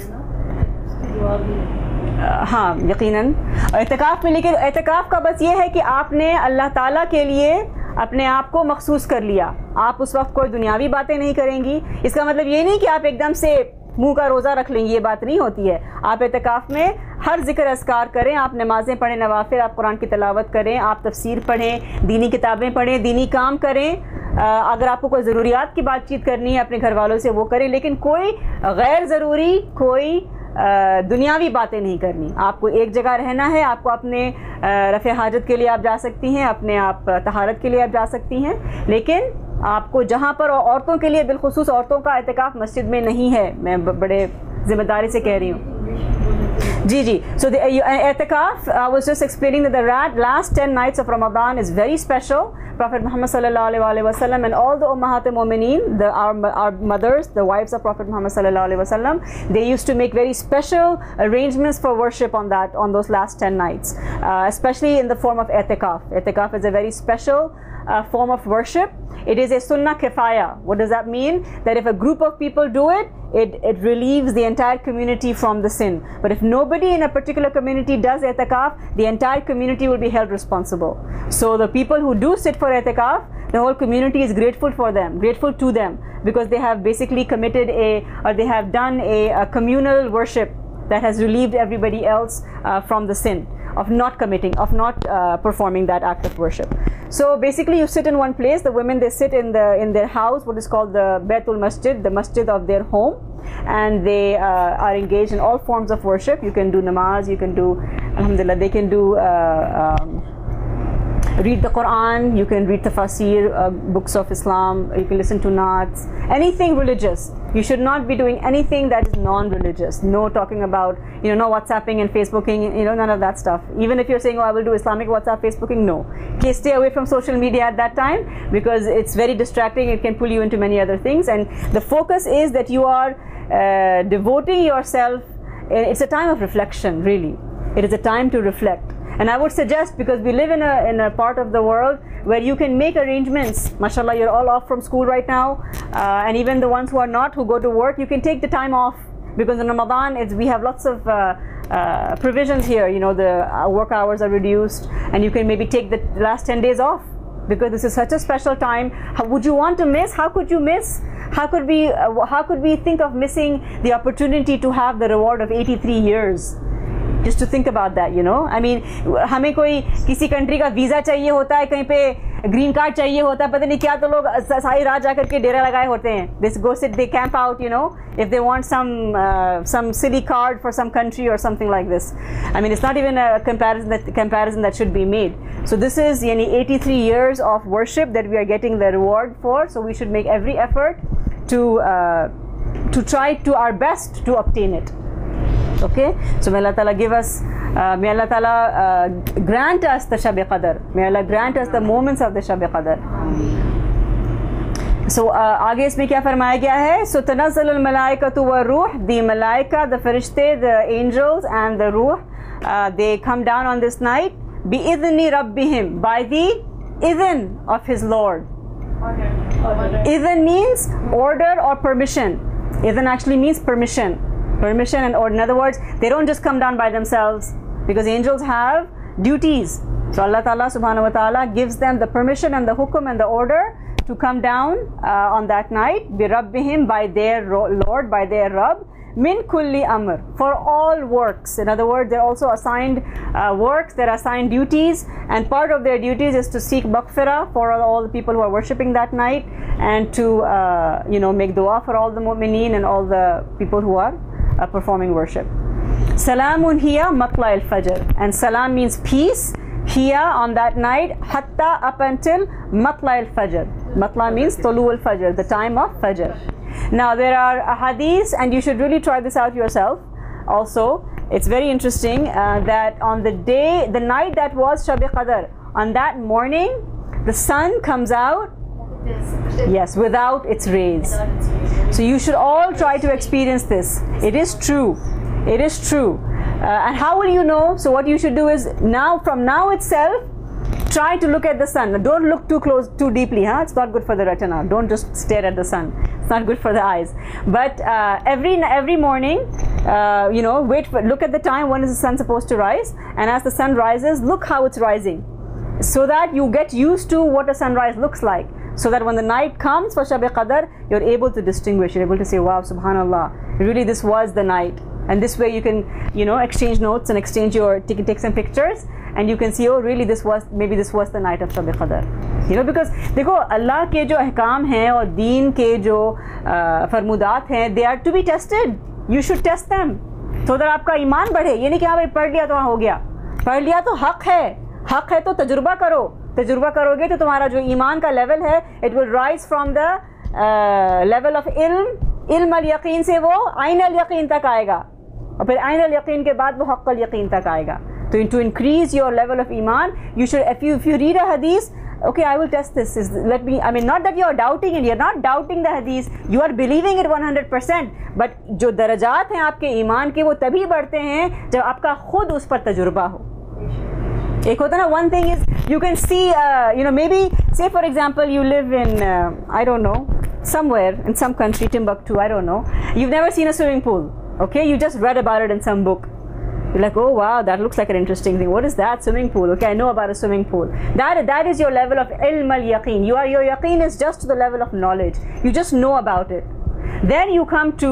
B: हाँ यकीनन एतिकाफ में, लेकिन एतिकाफ का बस ये है कि आपने अल्लाह ताला के लिए अपने आप को मखसूस कर लिया. आप उस वक्त कोई दुनियावी बातें नहीं करेंगी. इसका मतलब ये नहीं कि आप एकदम से मुंह का रोज़ा रख लेंगे, ये बात नहीं होती है. आप एतिकाफ में हर जिक्र अस्कार करें, आप नमाज़ें पढ़ें, नवाफिल, आप कुरान की तिलावत करें, आप तफसीर पढ़ें, दीनी किताबें पढ़ें, दीनी काम करें. अगर आपको कोई ज़रूरियात की बातचीत करनी है अपने घर वालों से वो करें, लेकिन कोई गैर ज़रूरी, कोई दुनियावी बातें नहीं करनी. आपको एक जगह रहना है. आपको अपने रफ़े हाजत के लिए आप जा सकती हैं, अपने आप तहारत के लिए आप जा सकती हैं, लेकिन आपको जहाँ पर औरतों के लिए, बिलखुसूस औरतों का एतिकाफ मस्जिद में नहीं है. मैं बड़े ज़िम्मेदारी से कह रही हूँ. Ji. So the i'tikaf, I was just explaining that the last 10 nights of Ramadan is very special. Prophet Muhammad sallallahu alaihi wasallam and all the Ummahat al-Mu'mineen, our mothers, the wives of Prophet Muhammad sallallahu alaihi wasallam, they used to make very special arrangements for worship on those last 10 nights, especially in the form of i'tikaf. I'tikaf is a very special form of worship. It is a sunnah kifaya. What does that mean? That if a group of people do it, it relieves the entire community from the sin. But if nobody in a particular community does i'tikaf, the entire community will be held responsible. So the people who do sit for i'tikaf, the whole community is grateful to them, because they have basically committed they have done a communal worship that has relieved everybody else from the sin of not performing that act of worship. So basically you sit in one place. The women, they sit in their house, what is called the Baitul Masjid, the masjid of their home, and they are engaged in all forms of worship. You can do namaz, you can do, alhamdulillah, they can do read the Quran, you can read tafsir, books of Islam, you can listen to naats, anything religious. You should not be doing anything that is non-religious. No talking about, no WhatsApping and Facebooking, none of that stuff. Even if you're saying, oh, I will do Islamic WhatsApp, Facebooking, no. Okay, stay away from social media at that time, because it's very distracting. It can pull you into many other things. And the focus is that you are devoting yourself. It's a time of reflection, really. It is a time to reflect. And I would suggest, because we live in a part of the world where you can make arrangements. MashaAllah, you're all off from school right now, and even the ones who are not, who go to work, you can take the time off, because in Ramadan we have lots of provisions here. The work hours are reduced, and you can maybe take the last 10 days off, because this is such a special time. Would you want to miss? How could you miss? How could we think of missing the opportunity to have the reward of 83 years? Just to think about that, I mean, हमें कोई किसी country का visa चाहिए होता है, कहीं पे green card चाहिए होता है, पता नहीं क्या, तो लोग सारी रात जाकर के डेरा लगाए होते हैं. They camp out, if they want some silly card for some country or something like this. I mean, it's not even a comparison that should be made. So this is 83 years of worship that we are getting the reward for. So we should make every effort to try to our best to obtain it. Okay, so may Allah Ta'ala give us, may Allah Ta'ala grant us the Shab-e Qadr. May Allah grant us the moments of the Shab-e Qadr. So आगे इसमें क्या फरमाया गया है? So तनज़्ज़लुल मलाइकतु व रूह, the malaika, the farishte, the angels and the ruh, they come down on this night bi'idhni rabbihim, by the idhn of his Lord. Idhn means order or permission. Idhn actually means permission and order. In other words, they don't just come down by themselves, because angels have duties. So Allah Ta'ala subhanahu wa ta'ala gives them the permission and the hukum and the order to come down on that night, bi rabbihim, by their Lord, by their Rabb, min kulli amr, for all works. In other words, they're also assigned works, they're assigned duties, and part of their duties is to seek maghfirah for all the people who are worshipping that night, and to make dua for all the mu'mineen and all the people who are performing worship. Salamun hiya matla al-fajr, and salam means peace. Hiya, on that night, hatta, up until matla al-fajr. Matla means tulu al-fajr, the time of fajr. Now there are hadiths, and you should really try this out yourself also. It's very interesting that on the night that was Shab-e Qadr, on that morning the sun comes out, yes, without its rays. So you should all try to experience this. It is true. It is true. And how will you know? So what you should do is, from now itself, try to look at the sun. Don't look too close, too deeply. It's not good for the retina. Don't just stare at the sun. It's not good for the eyes. But every morning, look at the time when is the sun supposed to rise, and as the sun rises, look how it's rising, so that you get used to what a sunrise looks like. So that when the night comes for Shab-e Qadr, you're able to distinguish. You're able to say, wow, subhanallah, really this was the night. And this way you can, exchange notes and take some pictures, and you can see, oh, really maybe this was the night of Shab-e Qadr. Because देखो Allah के जो अहकाम हैं और दीन के जो फरमुदात हैं, they are to be tested. You should test them, so that आपका ईमान बढ़े. ये नहीं कि हाँ भाई पढ़ लिया तो वहाँ हो गया. पढ़ लिया तो हक है तो तजुर्बा करोगे तो तुम्हारा जो ईमान का लेवल है, it will rise from the level of ilm al yaqeen से वो ayn al yaqeen तक आएगा. और फिर आइन अल यकीन के बाद वो हक़ अल यकीन तक आएगा. तो to increase your level of iman, you should, if you read a hadith, okay, I will test this. I mean, not that you are doubting it, you're not doubting the hadith, you are believing it 100%. But जो दरजात हैं आपके ईमान के वो तभी बढ़ते हैं जब आपका खुद उस पर तजुर्बा हो. एक होता ना, one thing is you can see, maybe say for example you live in I don't know, somewhere in some country, Timbuktu, I don't know, you've never seen a swimming pool, okay, you just read about it in some book. You're like, oh wow, that looks like an interesting thing. What is that? Swimming pool. Okay, I know about a swimming pool. That is your level of ilm al-yaqeen. Your yaqeen is just to the level of knowledge. You just know about it. Then you come to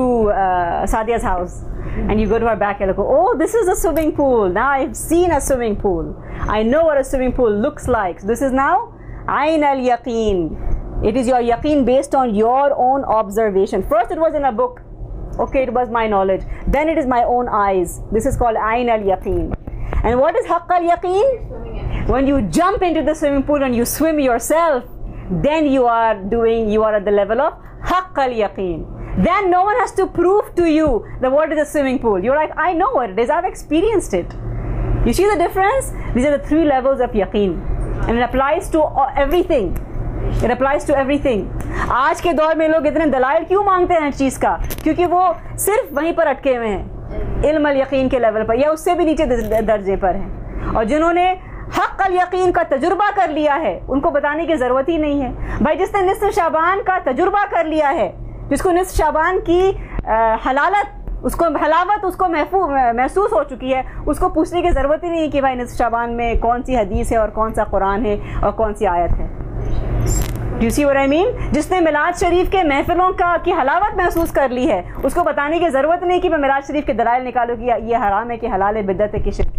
B: Sadia's house and you go to her backyard and go, oh, this is a swimming pool. Now I've seen a swimming pool. I know what a swimming pool looks like. So this is now ayn al-yaqeen. It is your yaqeen based on your own observation. First it was in a book. Okay, it was my knowledge. Then it is my own eyes. This is called ayn al-yaqeen. And what is haqq al-yaqeen? When you jump into the swimming pool and you swim yourself, then you are at the level of haqq al-yaqeen. Then no one has to prove to you that what is a swimming pool. You're like, I know what it is, I've experienced it. You see the difference? These are the 3 levels of yaqeen. And it applies to everything. It applies to everything. आज के दौर में लोग इतने दलाइल क्यों मांगते हैं हर चीज़ का? क्योंकि वो सिर्फ वहीं पर अटके हुए हैं, इल्म अल यकीन के लेवल पर या उससे भी नीचे दर्जे पर हैं. और जिन्होंने हक़ अल यकीन का तजुर्बा कर लिया है, उनको बताने की ज़रूरत ही नहीं है. भाई जिसने निस्फ़ शाबान का तजुर्बा कर लिया है, जिसको निस्फ़ शाबान की हलावत उसको महसूस हो चुकी है, उसको पूछने की ज़रूरत ही नहीं कि भाई निस्फ़ शाबान में कौन सी हदीस है और कौन सा कुरान है और कौन सी आयत है. Do you see what I mean? जिसने मिलाद शरीफ के महफिलों की हलावत महसूस कर ली है, उसको बताने की ज़रूरत नहीं कि मैं मिलाद शरीफ के दलाइल निकालूँ कि ये हराम है कि हलाल है, बिदअत है कि शिर्क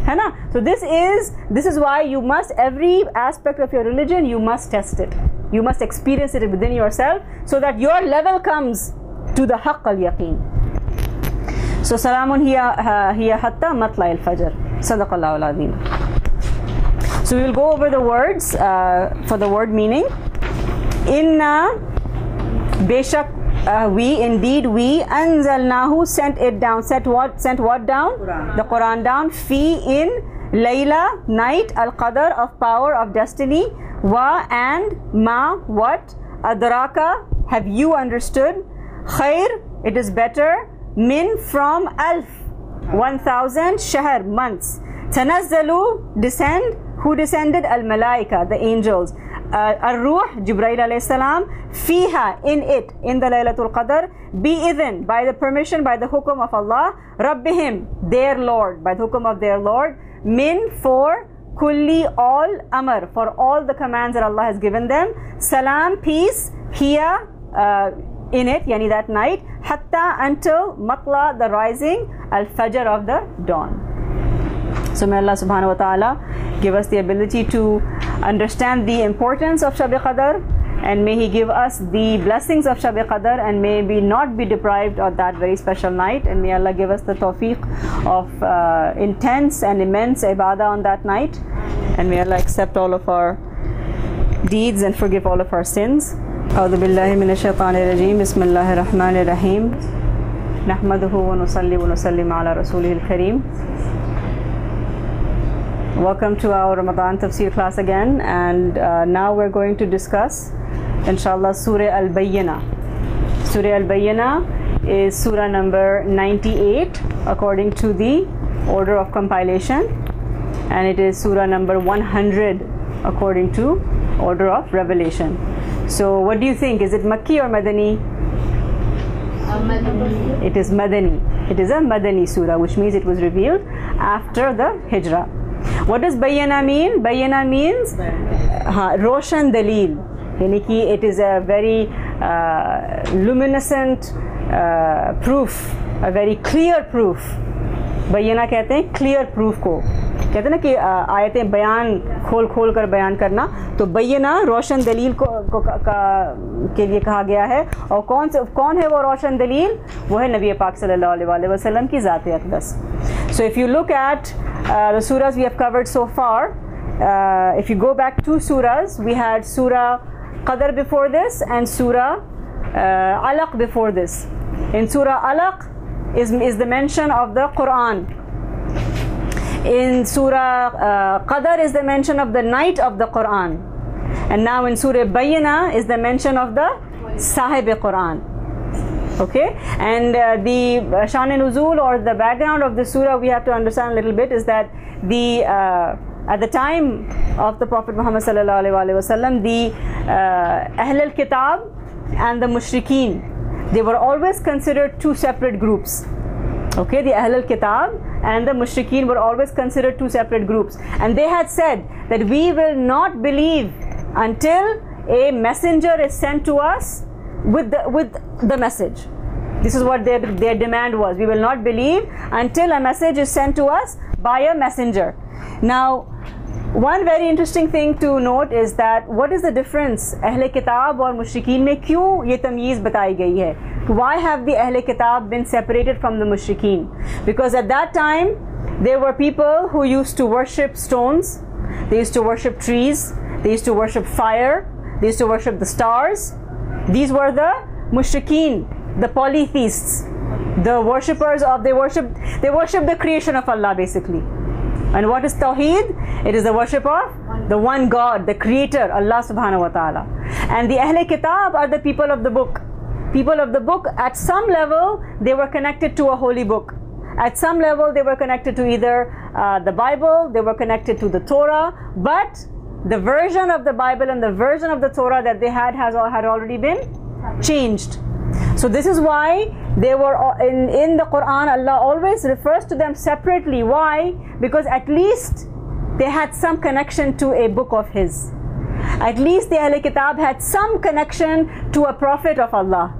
B: है ना? So this is why you must, every aspect of your religion, you must test it. You must experience it within yourself so that your level comes to the haqq al-yaqeen. So salamun hiya hatta matla al-fajr. Sadaqallahu al-azim. So we will go over the words for the word meaning. Inna, beshak, we anzalnahu, sent it down. Sent what down? Quran. The Quran down. Fi, in, layla, night, al-qadr, of power, of destiny, wa, and, ma, what, adraka, have you understood, khair, it is better, min, from, alf, 1000, shahr, months, tanazzalu, descend. Who descended? Al-Malaika, the angels. Ar-Ruh, Jibreel alayhi salam. Fiha, in it, in the Laylatul Qadr. Bi-idhin, by the permission, by the hukum of Allah. Rabbihim, their Lord, by the hukum of their Lord. Min, for. Kulli, all. Amr, for all the commands that Allah has given them. Salam, peace. Hiya, in it, yani that night. Hatta, until. Matla, the rising. Al-Fajr, of the dawn. So may Allah subhanahu wa ta'ala give us the ability to understand the importance of Shab-e Qadr, and may He give us the blessings of Shab-e Qadr, and may we not be deprived of that very special night, and may Allah give us the tawfiq of intense and immense ibadah on that night, and may Allah accept all of our deeds and forgive all of our sins. A'udhu billahi minash shaitanir rajeem. Bismillahir rahmanir rahim. Nahmaduhu wa nusalli wa nusallim ala rasulihil kareem. Welcome to our Ramadan Tafsir class again, and now we're going to discuss, inshallah, Surah Al-Bayyinah. Surah Al-Bayyinah is Surah number 98 according to the order of compilation, and it is Surah number 100 according to order of revelation. So what do you think? Is it Makki or Madani?
C: Madani.
B: It is Madani. It is a Madani Surah, which means it was revealed after the Hijrah. What does Bayyana mean? Bayyana means Roshan Dalil. It is a very luminescent proof, a very clear proof. Bayyana कहते हैं clear proof को. कहते हैं ना कि आयतें बयान खोल कर बयान करना, तो बैयना रोशन दलील के लिए कहा गया है. और कौन है वो रोशन दलील? वो है नबी पाक सल्लल्लाहु अलैहि वसल्लम की ज़ात अक़दस. So if you look at the surahs we have covered so far, if you go back 2 surahs, we had Surah Qadr before this and Surah Alaq before this. In Surah Alaq, is the mention of the Quran. In Surah Qadr is the mention of the night of the Quran. And now in Surah Bayyina is the mention of the Sahib Quran. Okay, and the Shan Nuzul, or the background of the surah, we have to understand a little bit, is that the at the time of the Prophet Muhammad sallallahu alaihi wasallam, the Ahl al-Kitab and the Mushrikeen, they were always considered two separate groups. Okay, the Ahl al-Kitab and the Mushrikeen were always considered two separate groups, and they had said that we will not believe until a messenger is sent to us with the message. This is what their demand was. We will not believe until a message is sent to us by a messenger. Now, one very interesting thing to note is that what is the difference Ahle Kitab और Mushrikeen में क्यों ये तमीज़ बताई गई है? Why have the Ahle Kitab been separated from the Mushrikeen? Because at that time there were people who used to worship stones, they used to worship trees, they used to worship fire, they used to worship the stars. These were the Mushrikeen, the polytheists, the worshippers of, they worship the creation of Allah basically. And what is Tawheed? It is the worship of the one God, the creator, Allah subhanahu wa ta'ala. And the Ahle Kitab are the people of the book. People of the book, at some level they were connected to a holy book. At some level they were connected to either the Bible, they were connected to the Torah, but the version of the Bible and the version of the Torah that they had already been changed. So this is why they were in the Quran, Allah always refers to them separately. Why? Because at least they had some connection to a book of His. At least the Ahl Kitab had some connection to a prophet of Allah.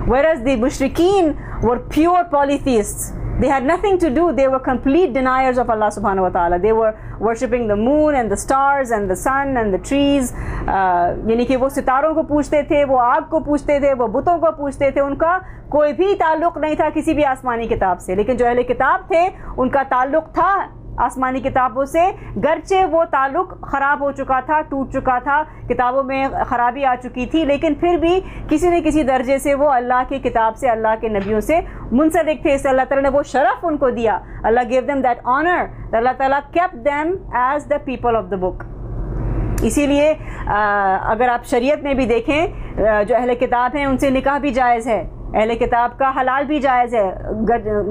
B: Whereas the Mushrikeen were pure polytheists. They had nothing to do, they were complete deniers of Allah subhanahu wa ta'ala. They were worshipping the moon and the stars and the sun and the trees. यानी कि वो सितारों को पूजते थे, वो आग को पूजते थे, वो बुतों को पूजते थे. उनका कोई भी ताल्लुक़ नहीं था किसी भी आसमानी किताब से. लेकिन जो अहले किताब थे उनका ताल्लुक़ था आसमानी किताबों से, गरचे वो ताल्लुक़ ख़राब हो चुका था, टूट चुका था, किताबों में ख़राबी आ चुकी थी, लेकिन फिर भी किसी न किसी दर्जे से वो अल्लाह की किताब से, अल्लाह के नबियों से मुंसलिक थे. इससे अल्लाह ताला ने वो शरफ़ उनको दिया. अल्लाह gave them that honor. अल्लाह ताला kept them as the people of the book. इसीलिए अगर आप शरीयत में भी देखें, जो अहले किताब हैं उनसे निकाह भी जायज़ है, अहले किताब का हलाल भी जायज़ है.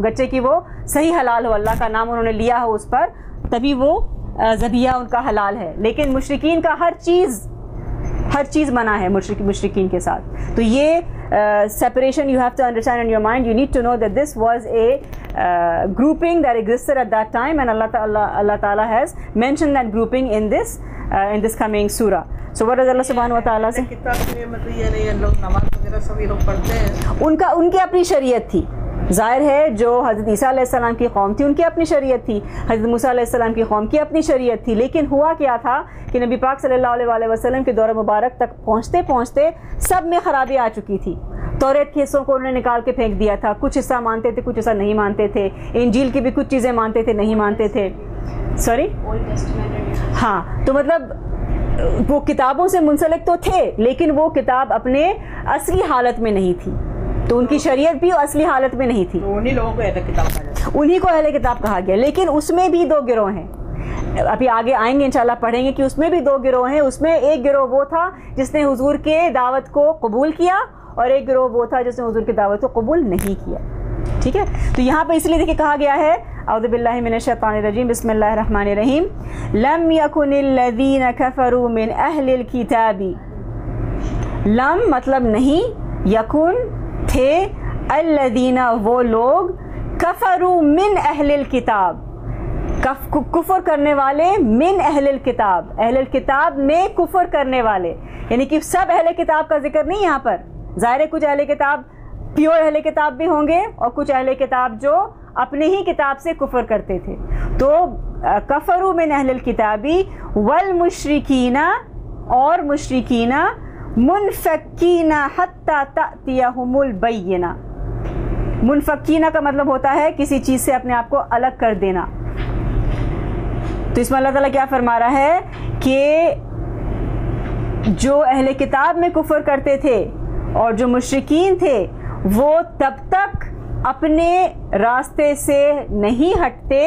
B: गच्चे की वो सही हलाल हो, अल्लाह का नाम उन्होंने लिया हो उस पर, तभी वो ज़बिया उनका हलाल है. लेकिन मुशरिकीन का हर चीज़ मना है मुशरिकीन के साथ. तो ये separation you have to understand in your mind. You need to know that this was a grouping that existed at that time, and Allah Ta'ala has mentioned that grouping in this coming surah. So what does Allah subhanahu wa ta'ala say? उनकी अपनी शरीयत थी. ज़ाहिर है जो हज़रत ईसा अलैहिस्सलाम की कौम थी उनकी अपनी शरीयत थी, हज़रत मूसा अलैहिस्सलाम की कौम की अपनी शरीयत थी. लेकिन हुआ क्या था कि नबी पाक सल्लल्लाहु अलैहि वसल्लम के दौर मुबारक तक पहुँचते पहुँचते सब में ख़राबी आ चुकी थी. तौरात के हिस्सों को उन्होंने निकाल के फेंक दिया था. कुछ हिस्सा मानते थे, कुछ हिस्सा नहीं मानते थे. इंजील की भी कुछ चीज़ें मानते थे, नहीं मानते थे. सॉरी, हाँ, तो मतलब वो किताबों से मुंसलिक तो थे, लेकिन वो किताब अपने असली हालत में नहीं थी. तो उनकी शरीयत भी असली हालत में नहीं थी. उन्हीं लोगों को अहले किताब कहा गया. लेकिन उसमें भी दो गिरोह हैं. अभी आगे आएंगे इंशाल्लाह पढ़ेंगे कि उसमें भी दो गिरोह हैं. उसमें एक गिरोह वो था जिसने हुजूर के दावत को कबूल किया, और एक गिरोह वो था जिसने हुजूर की दावत को कबूल नहीं किया. ठीक है, तो यहाँ पे इसलिए देखिए कहा गया है, औज़ु बिल्लाहि मिनश शैतानिर रजीम, बिस्मिल्लाहिर रहमानिर रहीम, लम यकुनिल लज़ीना कफ़रू मिन अहलिल किताबी. लम मतलब नहीं, यकुन थे, अल्लज़ीना वो लोग, कफ़रू मिन अहलिल किताब कुफर करने वाले, मिन अहलिल किताब अहलिल किताब में कुफर करने वाले. यानी कि सब अहले किताब का जिक्र नहीं यहाँ पर. ज़ाहिर है कुछ अहले किताब प्योर अहले किताब भी होंगे और कुछ अहले किताब जो अपने ही किताब से कुफर करते थे. तो कफरू मिन अहलिल किताबी वल मुशरिकीना, और मुशरिकीना, मुनफक्कीना हत्ता तातियहुमुल बय्यिना. मुनफक्कीना का मतलब होता है किसी चीज़ से अपने आप को अलग कर देना. तो इसमें अल्लाह ताला क्या फरमा रहा है कि जो अहले किताब में कुफर करते थे और जो मुशरिकीन थे वो तब तक अपने रास्ते से नहीं हटते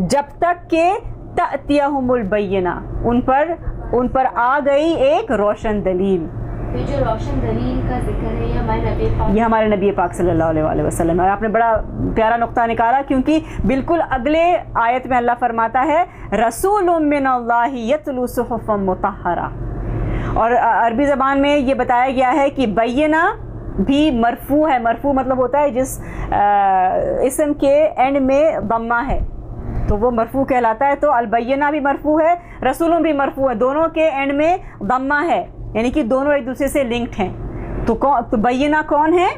B: जब तक के तअतियहुमुल बय्यिना, उन पर आ गई एक रोशन दलील।
C: ये जो रोशन दलील का जिक्र है ये
B: हमारे नबी पाक सल्लल्लाहु अलैहि वसल्लम है। आपने बड़ा प्यारा नुक्ता निकाला, क्योंकि बिल्कुल अगले आयत में अल्लाह फरमाता है रसूलुम मिनल्लाहि यतलू सुहुफम मुतहहरा, और अरबी ज़बान में ये बताया गया है कि बय्यिना भी मरफू है। मरफू मतलब होता है जिस इस्म के एंड में दम्मा है तो वो मरफू कहलाता है। तो अलबय्यिना भी मरफू है, रसूलुम भी मरफू है, दोनों के एंड में दम्मा है, यानी कि दोनों एक दूसरे से लिंक्ड हैं। तो बय्यिना कौन है?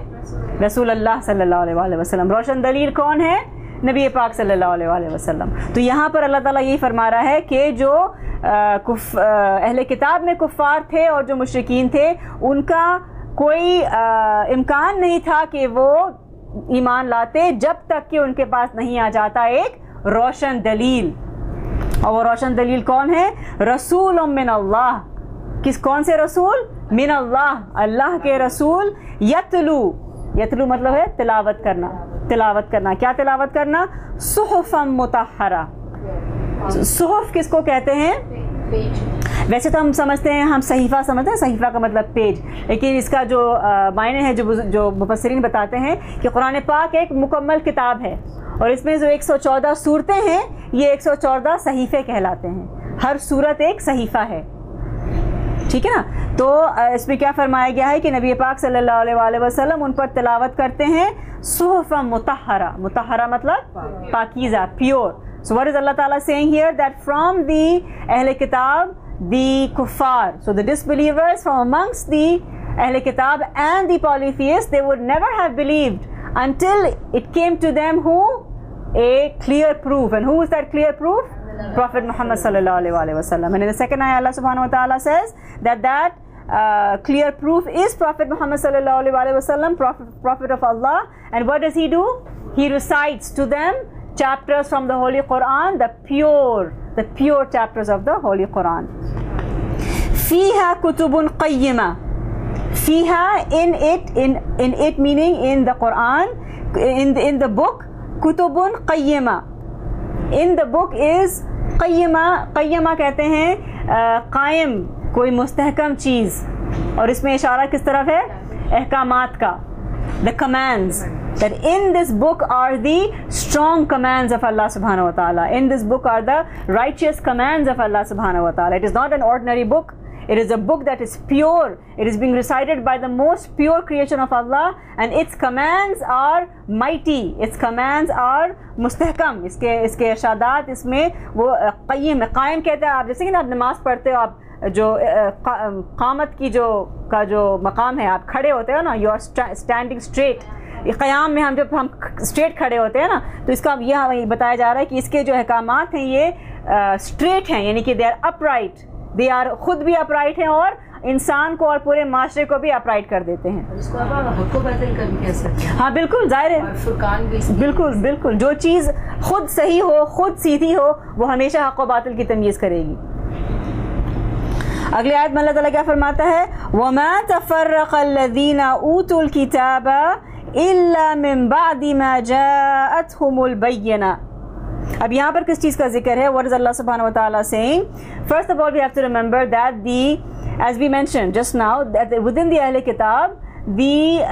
B: रसूल अल्लाह सल्लल्लाहु अलैहि वसल्लम। रोशन दलील कौन है? नबी पाक सल्लल्लाहु अलैहि वसल्लम। तो यहाँ पर अल्लाह ताला यही फरमा रहा है कि जो अहले किताब में कुफ़ार थे और जो मुशरिकीन थे, उनका कोई इम्कान नहीं था कि वो ईमान लाते जब तक कि उनके पास नहीं आ जाता एक रोशन दलील। और वो रोशन दलील कौन है? रसूल मिन अल्लाह। कौन से रसूल? मिन अल्लाह, अल्लाह के रसूल। यतलू मतलब है तिलावत करना। तिलावत करना, क्या तिलावत करना? सुहुफम मुतहहरा। सुहुफ किसको कहते हैं? वैसे तो हम समझते हैं, हम सहीफ़ा समझते हैं, सहीफ़ा का मतलब पेज, लेकिन इसका जो मायने है जो मुफस्सिरीन बताते हैं कि कुरान पाक एक मुकम्मल किताब है और इसमें जो 114 सूरतें हैं ये 114 सहीफ़े कहलाते हैं। हर सूरत एक सहीफ़ा है, ठीक है ना। तो इसमें क्या फरमाया गया है कि नबी पाक सल्लल्लाहु अलैहि वसल्लम उन पर तिलावत करते हैं सुहुफम मुतहहरा। मुतहहरा मतलब Pakeezah, pure. So what is Allah Ta'ala saying here? That from the Ahle Kitab, the kuffar, so the disbelievers from amongst the Ahle Kitab and the polytheists, they would never have believed until it came to them who? A clear proof. And who is that clear proof? Prophet Muhammad sallallahu alaihi wasallam. And in the second ayah, Allah subhanahu wa ta'ala says that clear proof is Prophet Muhammad sallallahu alaihi wasallam, prophet of Allah. And what does he do? He recites to them chapters from the Holy Quran, the pure chapters of the Holy Quran. Fiha kutubun qayyima. Fiha, in it meaning in the Quran, in the book, kutubun qayyima. In the book is qayyima. Qayyima कहते हैं कायम, कोई मुस्तहकम चीज़, और इसमें इशारा किस तरफ है? अहकामात का, the commands. That in this book are the strong commands of Allah subhanahu wa ta'ala. In this book are the righteous commands of Allah subhanahu wa ta'ala. It is not an ordinary book. It is a book that is pure. It is being recited by the most pure creation of Allah, and its commands are mighty. Its commands are mustahkam. इसके इरशादात इसमें वो qayyim, कायम कहते हैं। आप जैसे कि ना आप नमाज पढ़ते हो, आप जो कामत की का जो मकाम है, आप खड़े होते हो ना, यू आर स्टैंडिंग स्ट्रेट। क़याम में जब हम स्ट्रेट खड़े होते हैं ना, तो इसका यह बताया जा रहा है कि इसके जो अहकामात हैं ये स्ट्रेट हैं, यानी कि they are upright. They are खुद भी अपराइट हैं और इंसान को और पूरे माशरे को भी अपराइट कर देते हैं।
D: इसको आप हक़ को बातिल कर भी कह सकते हैं।
B: हाँ बिल्कुल, जाहिर है,
D: फुरकान भी
B: बिल्कुल जो चीज़ खुद सही हो, खुद सीधी हो, वो हमेशा हक़ व बातिल की तमीज़ करेगी। अगली आयत में अल्लाह ताला क्या फरमाता है? वमा तफर्रक़ल्लज़ीना ऊतुल किताबा इल्ला मिन बादि मा जाअतहुमुल बय्यिना। अब यहाँ पर किस चीज़ का जिक्र है? What is Allah subhanahu wa ta'ala saying? First of all, we have to remember that as we mentioned just now, that within the Ahle Kitab, the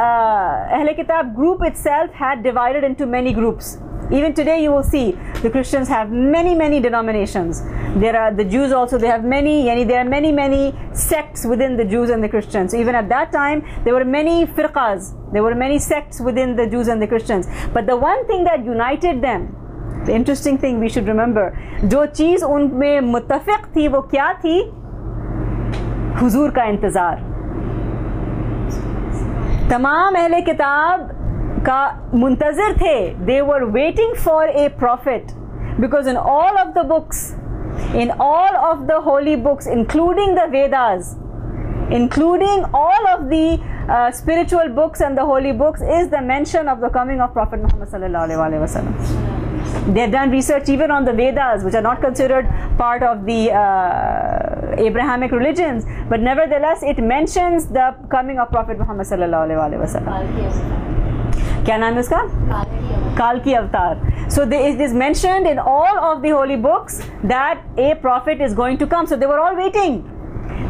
B: Ahle Kitab group itself had divided into many groups. Even today you will see the Christians have many denominations. There are the Jews also, they have there are many sects within the Jews and the Christians. Even at that time there were many firqas, there were many sects within the Jews and the Christians. But the one thing that united them, the interesting thing we should remember, जो चीज़ उनमें मुत्तफ़िक़ थी वो क्या थी? हुजूर का इंतज़ार। तमाम अहले किताब का मुंतज़िर थे, they were waiting for a prophet, because in all of the books, in all of the holy books, including the Vedas, including all of the spiritual books and the holy books, is the mention of the coming of Prophet Muhammad sallallahu alaihi wasallam. They have done research even on the Vedas, which are not considered part of the Abrahamic religions, but nevertheless it mentions the coming of Prophet Muhammad sallallahu alaihi wasallam. क्या नाम है उसका? काल की अवतार. So it is mentioned in all of the holy books that a prophet is going to come. So they were all waiting.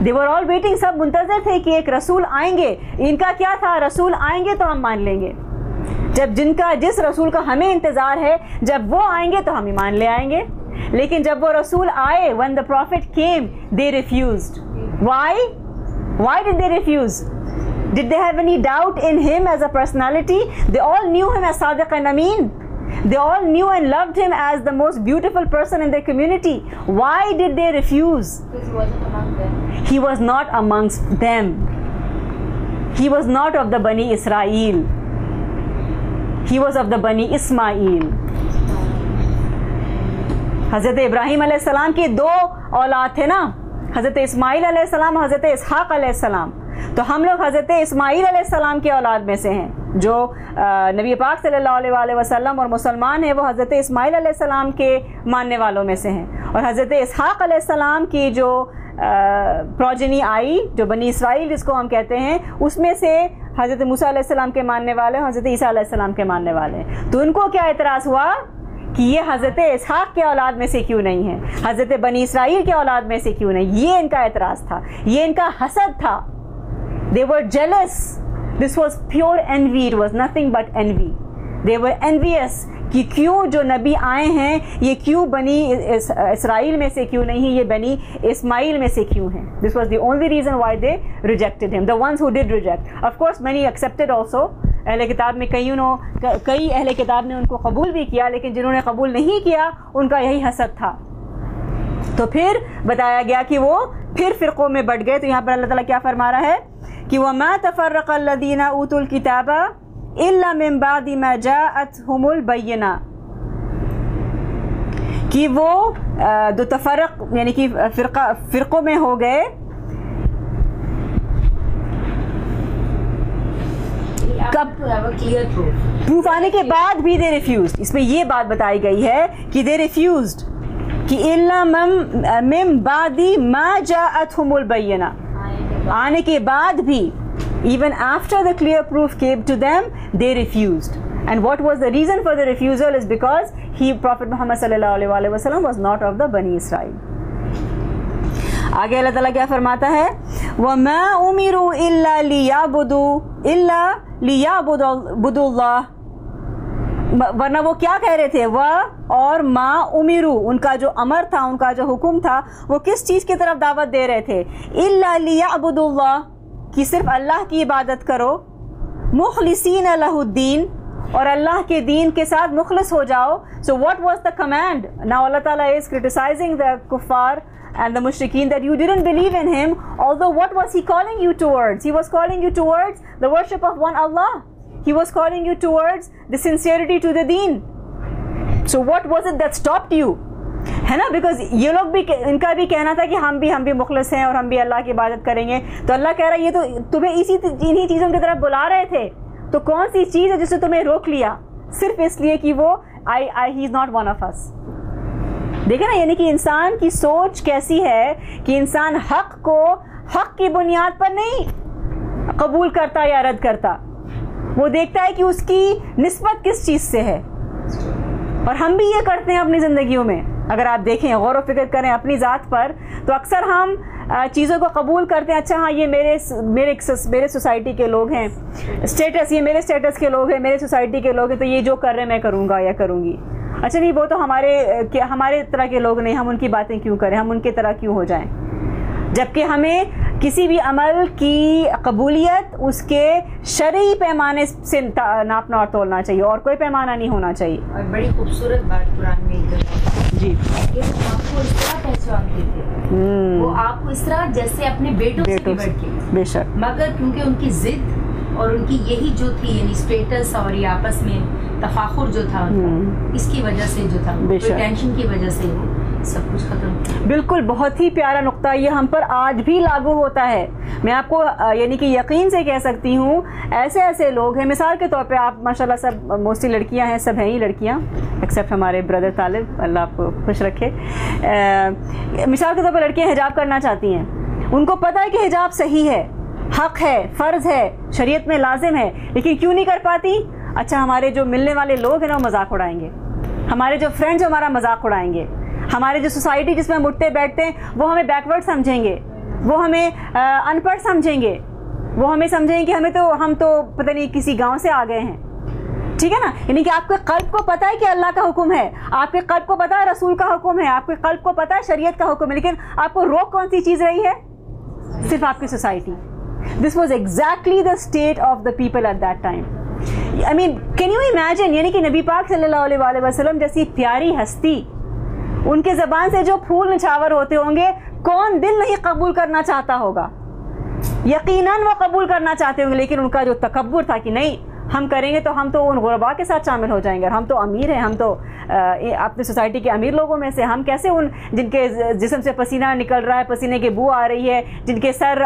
B: They were all waiting. सब मुंतज़र थे कि एक रसूल आएंगे. इनका क्या था? रसूल आएंगे तो हम मान लेंगे. जब जिस रसूल का हमें इंतज़ार है, जब वो आएंगे तो हम ईमान ले आएंगे. लेकिन जब वो रसूल आए, when the prophet came, they refused. Why? Why did they refuse? Did they have any doubt in him as a personality? They all knew him as Sadiq and Ameen. They all knew and loved him as the most beautiful person in their community. Why did they refuse?
C: He wasn't among them.
B: He was not amongst them. He was not of the Bani Israel. He was of the Bani Ismail. हज़रत इब्राहीम अलैहिस्सलाम के दो औलाद थे ना, हज़रत इस्माइल अलैहिस्सलाम, हज़रत इसहाक़ अलैहिस्सलाम. तो हम लोग हज़रत इस्माइल अलैहिस्सलाम के औलाद में से हैं. जो नबी पाक सल्लल्लाहु अलैहि वसल्लम और मुसलमान हैं, वो हज़रत इस्माइल अलैहिस्सलाम के मानने वालों में से हैं. और हज़रत इसहाक़ अलैहिस्सलाम की जो प्रोजेनी आई, जो बनी इसराइल जिसको हम कहते हैं, उसमें से हज़रत मूसा अलैहिस्सलाम के मानने वाले, हज़रत ईसा अलैहिस्सलाम के मानने वाले. तो उनको क्या एतराज़ हुआ कि ये हज़रत इसहाक़ के औलाद में से क्यों नहीं है, हज़रत बनी इसराइल के औलाद में से क्यों नहीं. ये इनका एतराज़ था, ये इनका हसद था. They were jealous. This was pure envy. It was nothing but envy. They were envious कि क्यों जो नबी आए हैं ये क्यों बनी इसराइल में से क्यों नहीं है, ये बनी इस्माइल में से क्यों हैं. This was the only reason why they rejected him. The ones who did reject. Of course many accepted also. अहले किताब में कई अहले किताब ने उनको कबूल भी किया, लेकिन जिन्होंने कबूल नहीं किया उनका यही हसद था. तो फिर बताया गया कि वो फिर फ़िरक़ों में बढ़ गए. तो यहाँ पर अल्लाह ताला क्या फरमा रहा है कि वमा तफ़र्रक़ल्लज़ीना ऊतुल किताबा इल्ला मिन बादि मा जाअतहुमुल बय्यिना, कि वो दो तफ़र्रक़ यानी कि फ़िरक़ों में हो गए. कब? प्रूफ आने के बाद भी दे रिफ्यूज्ड. इसमें ये बात बताई गई है कि दे रिफ्यूज्ड कि इल्ला मिन बादि मा जाअतहुमुल बय्यिना, आने के बाद भी, even after the clear proof came to them, they refused. And what was the reason for the refusal is because Prophet Muhammad sallallahu alaihi wasallam was not of the Bani Israel. आगे अल्लाह ताला क्या फरमाता है, वमा उमिरू इल्ला लियाबुदुल्लाह, वरना वो क्या कह रहे थे, वह और माँ उमिरू, उनका जो अमर था, उनका जो हुक्म था, वो किस चीज़ की तरफ दावत दे रहे थे, इल्ला लियाबुदुल्लाह, कि सिर्फ अल्लाह की इबादत करो, मुखलिसीन लहुद्दीन, और अल्लाह के दीन के साथ मुखलिस हो जाओ. So what was the command? Now Allah ताला इज क्रिटिसाइजिंग द कुफार and the mushrikeen that you didn't believe in him, although what was he calling you towards? He was calling you towards the worship of one Allah. He was calling you towards the sincerity to the deen. So what was it that stopped you? है ना, because ये लोग भी, इनका भी कहना था कि हम भी मुखलिस हैं और हम भी अल्लाह की इबादत करेंगे. तो अल्लाह कह रहा है ये तो तुम्हें इन्हीं चीज़ों की तरफ बुला रहे थे, तो कौन सी चीज़ है जिससे तुम्हें रोक लिया, सिर्फ इसलिए कि वो he is not one of us. देखे ना, यानी कि इंसान की सोच कैसी है कि इंसान हक को हक की बुनियाद पर नहीं कबूल करता या रद्द करता, वो देखता है कि उसकी निस्बत किस चीज़ से है. और हम भी ये करते हैं अपनी ज़िंदगियों में. अगर आप देखें, गौर व फिक्र करें अपनी ज़ात पर, तो अक्सर हम चीज़ों को कबूल करते हैं. अच्छा हाँ, ये मेरे सोसाइटी के लोग हैं, स्टेटस, ये मेरे स्टेटस के लोग हैं, मेरे सोसाइटी के लोग हैं, तो ये जो कर रहे हैं मैं करूँगा या करूँगी. अच्छा नहीं, वो तो हमारे तरह के लोग नहीं, हम उनकी बातें क्यों करें, हम उनके तरह क्यों हो जाएं. जबकि हमें किसी भी अमल की कबूलियत उसके शरई पैमाने से नापना और तोलना चाहिए, और कोई पैमाना नहीं होना चाहिए.
E: और बड़ी खूबसूरत बात कुरान में जी,
C: ये आपको इस तरह पहचानते थे, वो आपको इस तरह जैसे अपने बेटों से बढ़ के, बेशक, मगर क्योंकि उनकी जिद और उनकी यही जो थी, यानी स्टेटस और ये आपस में तफाखुर जो था उनका, इसकी वजह से जो था, टेंशन की वजह से सब कुछ खत्म. बिल्कुल, बहुत ही प्यारा नुक्ता, ये हम पर आज भी लागू होता है. मैं आपको यानी कि यकीन से कह सकती हूँ, ऐसे लोग हैं, मिसाल के तौर पे आप माशाल्लाह सब मोस्टली लड़कियाँ हैं, सब हैं ही लड़कियाँ एक्सेप्ट हमारे ब्रदर तालिब, अल्लाह आपको खुश रखे. मिसाल के तौर पर लड़कियाँ हिजाब करना चाहती हैं, उनको पता है कि हिजाब सही है, हक है, फ़र्ज़ है, शरीयत में लाजिम है, लेकिन क्यों नहीं कर पाती?
B: अच्छा हमारे जो मिलने वाले लोग हैं ना वो मजाक उड़ाएंगे, हमारे जो फ्रेंड्स हमारा मजाक उड़ाएंगे, हमारे जो सोसाइटी जिसमें हम उठते बैठते हैं वो हमें बैकवर्ड समझेंगे, वो हमें अनपढ़ समझेंगे, वो हमें समझेंगे कि हम तो पता नहीं किसी गांव से आ गए हैं। ठीक है ना, यानी कि आपके कल्ब को पता है कि अल्लाह का हुक्म है, आपके कल्ब को पता है रसूल का हुक्म है, आपके कल्ब को पता है शरीयत का हुक्म है, लेकिन आपको रोक कौन सी चीज़ रही है? सिर्फ आपकी society. This was exactly the state of the people at that time. I mean can you imagine, यानी कि नबी पाक सल्लल्लाहु अलैहि वसल्लम जैसी प्यारी हस्ती, उनके ज़बान से जो फूल निछावर होते होंगे, कौन दिल नहीं कबूल करना चाहता होगा? यकीनन वो कबूल करना चाहते होंगे, लेकिन उनका जो तकब्बुर था कि नहीं हम करेंगे तो हम तो उन गुरबा के साथ शामिल हो जाएंगे, हम तो अमीर हैं, हम तो अपनी सोसाइटी के अमीर लोगों में से, हम कैसे उन जिनके जिस्म से पसीना निकल रहा है, पसीने की बू आ रही है, जिनके सर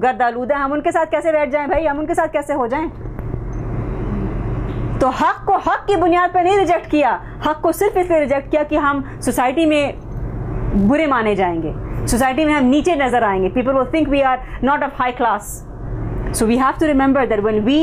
B: गर्द आलूदा है, हम उनके साथ कैसे बैठ जाएं भाई, हम उनके साथ कैसे हो जाएं? तो हक को हक की बुनियाद पर नहीं रिजेक्ट किया, हक को सिर्फ इसलिए रिजेक्ट किया कि हम सोसाइटी में बुरे माने जाएंगे, सोसाइटी में हम नीचे नजर आएंगे, people will think we are not of high class. So we have to remember that when we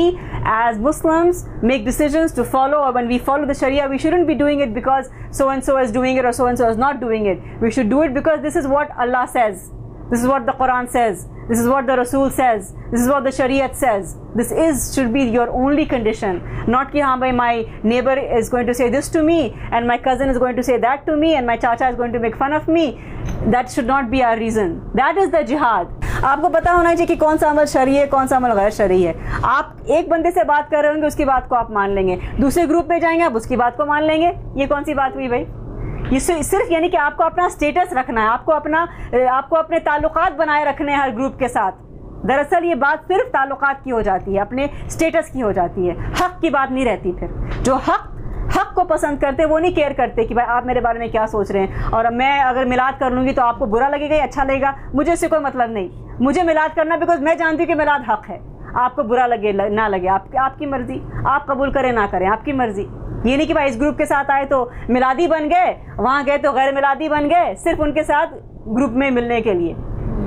B: as Muslims make decisions to follow, or when we follow the Sharia, we shouldn't be doing it because so and so is doing it or so and so is not doing it. We should do it because this is what Allah says, this is what the Quran says, this is what the Rasul says, this is what the Shariat says. This should be your only condition, not कि हाँ भाई my neighbor is going to say this to me and my cousin is going to say that to me and my chacha is going to make fun of me. That should not be our reason. That is the jihad. आपको पता होना चाहिए कि कौन सा अमल शरई है, कौन सा अमल गैर शरई है। आप एक बंदे से बात कर रहे होंगे, उसकी बात को आप मान लेंगे, दूसरे ग्रुप में जाएंगे आप उसकी बात को मान लेंगे, ये कौन सी बात हुई भाई? ये सिर्फ यानी कि आपको अपना स्टेटस रखना है, आपको अपने ताल्लुकात बनाए रखने हैं हर ग्रुप के साथ। दरअसल ये बात सिर्फ ताल्लुकात की हो जाती है, अपने स्टेटस की हो जाती है, हक की बात नहीं रहती। फिर जो हक को पसंद करते वो नहीं केयर करते कि भाई आप मेरे बारे में क्या सोच रहे हैं, और मैं अगर मिलाद कर लूँगी तो आपको बुरा लगेगा या अच्छा लगेगा, मुझे इससे कोई मतलब नहीं। मुझे मिलाद करना बिकॉज मैं जानती हूँ कि मिलाद हक है, आपको बुरा लगे ना लगे आपकी मर्जी, आप कबूल करें ना करें आपकी मर्जी। ये नहीं कि भाई इस ग्रुप के साथ आए तो मिलादी बन गए, वहाँ गए तो गैर मिलादी बन गए, सिर्फ उनके साथ ग्रुप में मिलने के लिए।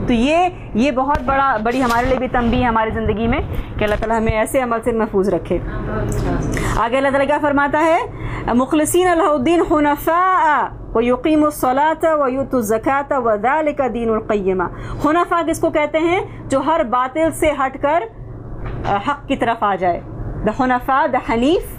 B: तो ये बहुत बड़ी हमारे लिए भी तंबीह है हमारी ज़िंदगी में कि अल्लाह ताला हमें ऐसे अमल से महफूज रखे। आगे अल्लाह ताला क्या फरमाता है? मुखलिसीन लहुद्दीन हुनफ़ा व युक़ीमुस्सलात व युतुज़्ज़कात व ज़ालिका दीनुल क़य्यिमा। हुनफ़ा किसको कहते हैं? जो हर बातिल से हटकर हक की तरफ आ जाए। द हुनफ़ा, द हनीफ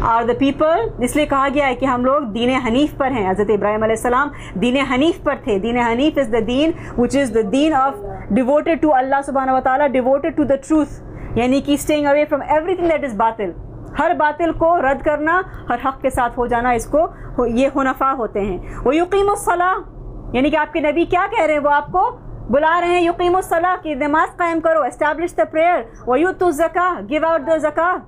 B: आर द पीपल, इसलिए कहा गया है कि हम लोग दीन हनीफ पर हैं। हज़रत इब्राहिम अलैहिस्सलाम दीन हनीफ पर थे। दीन Hanif is the Deen which is the Deen of devoted to Allah सुब्हानहू व तआला, डिवोटेड टू द ट्रूथ, यानी कि staying away from everything that is बातिल। हर बातिल को रद्द करना, हर हक के साथ हो जाना, इसको ये हुनफ़ा होते हैं। वो युक़ीमुस्सलाह, यानी कि आपके नबी क्या कह रहे हैं? वो आपको बुला रहे हैं युक़ीमुस्सलाह की नमाज कायम करो, एस्टैब्लिश द प्रेयर, व युतुज़्ज़काह, गिव आउट द ज़कात,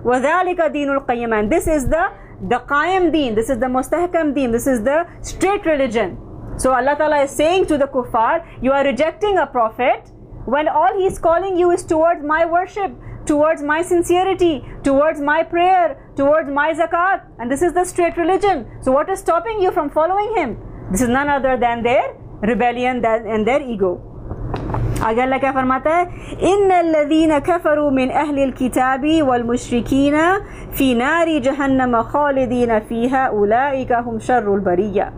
B: व ज़ालिका दीनुल क़य्यिम। दिस इज़ द कायम दीन, this is the मुस्तहकम Deen, this is the straight religion. So Allah Ta'ala is saying to the kuffar, you are rejecting a prophet when all he is calling you is towards my worship, towards my sincerity, towards my prayer, towards my zakat, and this is the straight religion. So what is stopping you from following him? This is none other than their rebellion and their ego. आगे अल्लाह क्या फरमाता है? इन्नल्लज़ीना कफ़रू मिन अहलिल किताबी वल मुश्रिकीना फी नारी जहन्नम खालिदीना फीहा उलाइका हुम शर्रुल बरिया।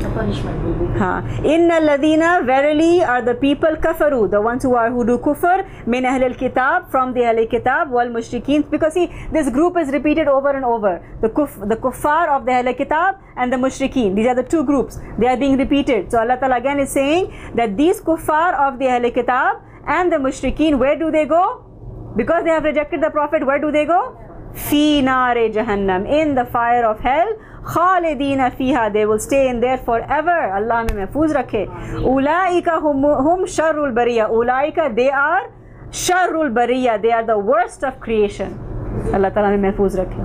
B: हाँ, इन्नल्लज़ीना, verily are the people kafaru, the ones who do kufr, min ahlil kitab, from the ahlil kitab, wal mushrikeen, because see this group is repeated over and over, the kuffar of the ahlil kitab and the mushrikeen, these are the two groups, they are being repeated. So Allah Ta'ala again is saying that these kuffar of the ahlil kitab and the mushrikeen, where do they go? Because they have rejected the prophet, where do they go? Fi nare jahannam, in the fire of hell, khalidina fiha, they will stay in there forever. Allah hame महफूज रखे। उलाइका hum sharrul bariya, उलाइका they are sharrul bariya, they are the worst of creation। अल्लाह ताला हमें महफूज रखे।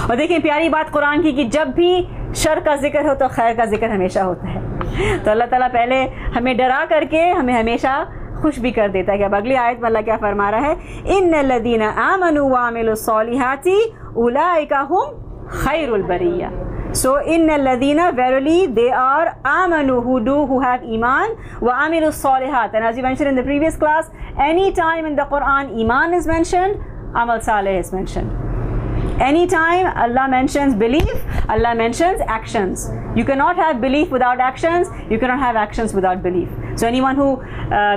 B: और देखिए प्यारी बात कुरान की कि जब भी शर का जिक्र हो तो खैर का जिक्र हमेशा होता है। तो अल्लाह ताला पहले हमें डरा करके हमें हमेशा खुश भी कर देता है। कि अब अगली आयत में अल्लाह क्या फरमा रहा है? इन्नल्लज़ीना आमनू व अमिलुस्सॉलिहाति उलाइका हुम खैरुल बरिया। So innalladhina, verily they are amanu, who have iman, wa amilus solihat. And as we mentioned in the previous class, any time in the Quran iman is mentioned, amal saleh is mentioned. Anytime Allah mentions belief, Allah mentions actions. You cannot have belief without actions. You cannot have actions without belief. So anyone who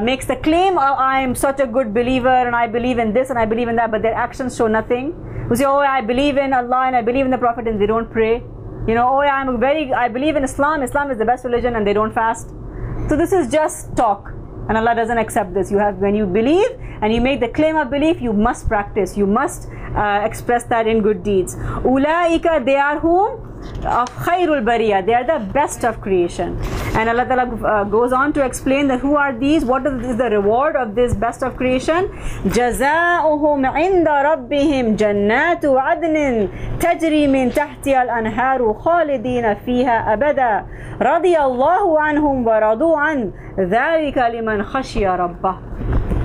B: makes the claim, oh, I am such a good believer and I believe in this and I believe in that, but their actions show nothing. Who say, oh, I believe in Allah and I believe in the Prophet, and they don't pray. You know, oh, I believe in Islam. Islam is the best religion, and they don't fast. So this is just talk. And Allah doesn't accept this. When you believe and you make the claim of belief, you must practice. You must express that in good deeds. Ulaika, they are whom? Of khairul bariya, they are the best of creation. And Allah Ta'ala goes on to explain that who are these, what is the reward of this best of creation. Jazaohum inda rabbihim jannatu adnin tajri min tahtiha al-anharu khalidina fiha abada radiyallahu anhum wa radu an dhalika liman khashiya rabbah.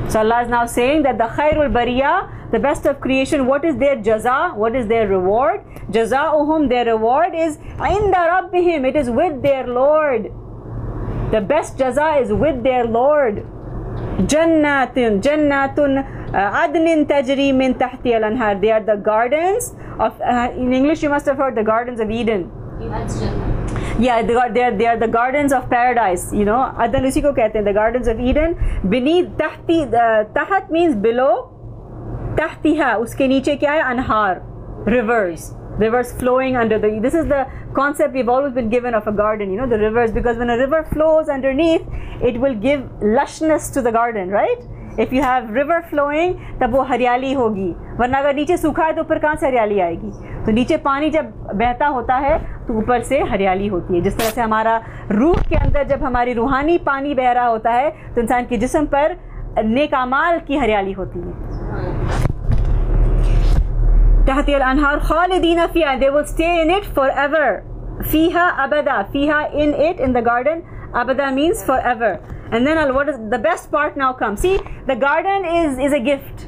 B: So Allah is now saying that the khairul bariya, the best of creation, what is their jaza? What is their reward? Jaza'uhum, their reward is inda rabbihim, it is with their Lord. The best jaza is with their Lord. Jannatun adnin tajri min tahti al-anhar. They are the gardens of, in English you must have heard the gardens of Eden. Yeah, they are the gardens of paradise. You know, Adan usi ko kehte hain, the gardens of Eden. Beneath, tahti, tahat means below. Tahtiha, uske niche kya hai? Anhar, rivers flowing under the. This is the concept we've always been given of a garden. You know, the rivers, because when a river flows underneath, it will give lushness to the garden, right? If you have river flowing, तब वो हरियाली होगी. वरना अगर नीचे सूखा है तो ऊपर कहाँ से हरियाली आएगी? तो नीचे पानी जब बहता होता है तो ऊपर से हरियाली होती है. जिस तरह से हमारा रूह के अंदर जब हमारी रूहानी पानी बह रहा होता है तो इंसान के जिस्म पर नेक अमाल की हरियाली होती है. तहती अल-अनहार खालिदीना फीहा, they will stay in it forever. Fiha abada, fiha in it, in the garden. Abada means forever. And then what is the best part now comes. See, the garden is a gift.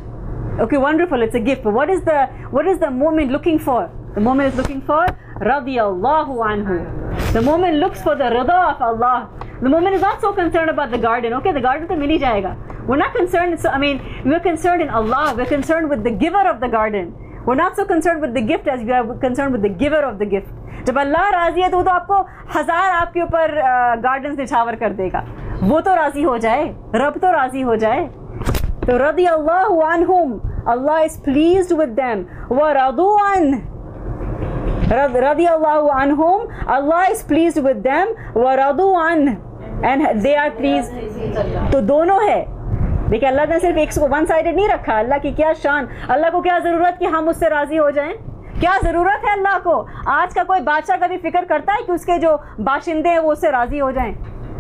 B: Okay, wonderful, it's a gift. But what is the mu'min looking for? The mu'min is looking for radiyallahu anhu. The mu'min looks for the rida of Allah. The mu'min is not so concerned about the garden. Okay, the garden to mil hi jayega. We're not concerned, we're concerned in Allah. We're concerned with the giver of the garden. We're not so concerned with the gift as we are concerned with the giver of the gift. जब अल्लाह राजी है तो आपको 1000 आपके ऊपर gardens निछावर कर देगा. वो तो राजी हो जाए, रब तो राजी हो जाए. तो रदी अल्लाहु अन्हुम, Allah is pleased with them. व रदू अन, रदी अल्लाहु अन्हुम, Allah is pleased with them. व रदू अन, and they are pleased. तो दोनों है. देखिए अल्लाह ने सिर्फ एक वन साइडेड नहीं रखा. अल्लाह की क्या शान, अल्लाह को क्या ज़रूरत कि हम उससे राज़ी हो जाएं? क्या ज़रूरत है अल्लाह को? आज का कोई बादशाह कभी फिक्र करता है कि उसके जो बाशिंदे हैं वो उससे राज़ी हो जाएं?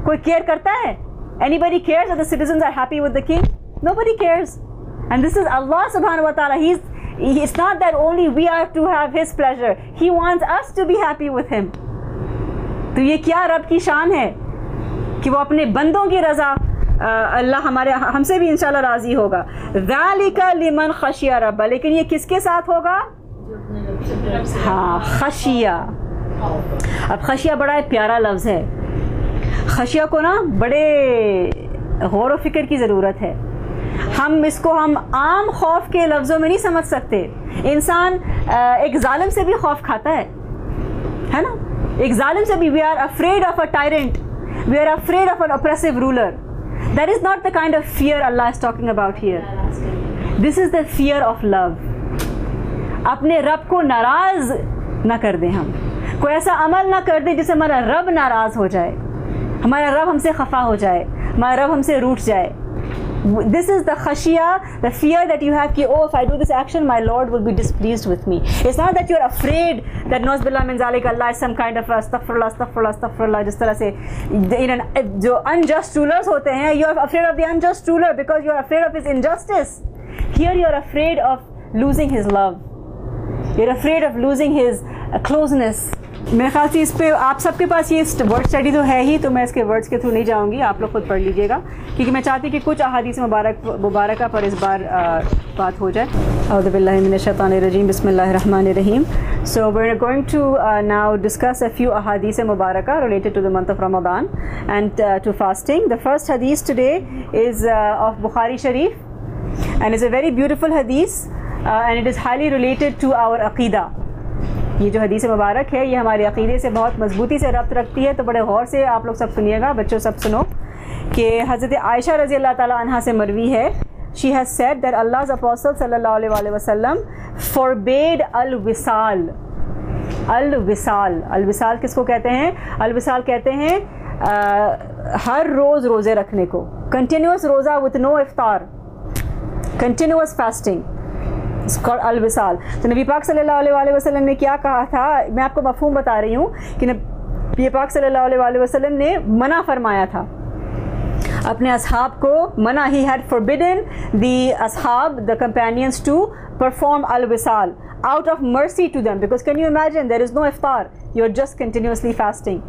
B: कोई केयर करता है? Anybody cares that the citizens are happy with the king? Nobody cares. And this is Allah subhanahu wa ta'ala. It's not that only we are to have his pleasure. He wants us to be happy with him. तो ये क्या रब की शान है कि वो अपने बंदों की रज़ा, अल्लाह हमसे भी इंशाल्लाह राज़ी होगा. ज़ालिका लिमन खशिया रब्बा. लेकिन ये किसके साथ होगा? हाँ, खशिया. अब खशिया बड़ा प्यारा लफ्ज़ है. खशिया को ना बड़े गौर व फिक्र की ज़रूरत है. हम इसको आम खौफ के लफ्ज़ों में नहीं समझ सकते. इंसान एक जालिम से भी खौफ खाता है ना? एक जालिम से भी. We are afraid of a tyrant, we are afraid of an oppressive ruler. That is not the kind of fear Allah is talking about here. This is the fear of love. अपने रब को नाराज ना कर दें हम. कोई ऐसा अमल ना कर दें जिससे हमारा रब नाराज हो जाए, हमारा रब हमसे खफा हो जाए, हमारा रब हमसे रूठ जाए. This is the khashiya, the fear that you have कि oh, if I do this action my Lord will be displeased with me. It's not that you're afraid that नौज़ुबिल्लाह मिन ज़ालिक Allah is some kind of astaghfirullah. जिस तरह से जो unjust rulers होते हैं, you're afraid of the unjust ruler because you're afraid of his injustice. Here you're afraid of losing his love. You're afraid of losing his closeness. मेरे ख्याल से इस पे आप सबके पास ये वर्ड स्टडी तो है ही, तो मैं इसके वर्ड्स के थ्रू नहीं जाऊंगी, आप लोग खुद पढ़ लीजिएगा, क्योंकि मैं चाहती कि कुछ अहादीस मुबारक पर इस बार बात हो जाए. औज़ु बिल्लाहि मिनश शैतानिर रजीम, बिस्मिल्लाहिर रहमानिर रहीम. So we're going to now discuss a few ahadith mubarakah related to the month of Ramadan and to fasting. The first hadith today is of Bukhari Sharif, and it's a very beautiful hadith. and it is highly related to our अक़ीदा. ये जो हदीस मुबारक है ये हमारे अक़ीदे से बहुत मजबूती से रब्त रखती है. तो बड़े गौर से आप लोग सब सुनिएगा, बच्चों सब सुनो कि हज़रत आयशा रज़ी अल्लाह ताला अन्हा से मरवी है. She has said that Allah's Apostle sallallahu alaihi wasallam forbade al-wisal. al-wisal, al-wisal किसको कहते हैं? al-wisal कहते हैं हर रोज़ रोज़े रखने को, continuous रोज़ा with no iftar, continuous fasting, it's called al-wisal. तो नबी पाक सल्लल्लाहु अलैहि वसल्लम ने क्या कहा था, मैं आपको मफ़हूम बता रही हूँ कि नबी पाक सल्लल्लाहु अलैहि वसल्लम ने मना फरमाया था अपने असहाब को, मना, he had forbidden the ashab, the companions, to perform al-wisal out of mercy to them, because can you imagine, there is no iftar, you're just continuously fasting.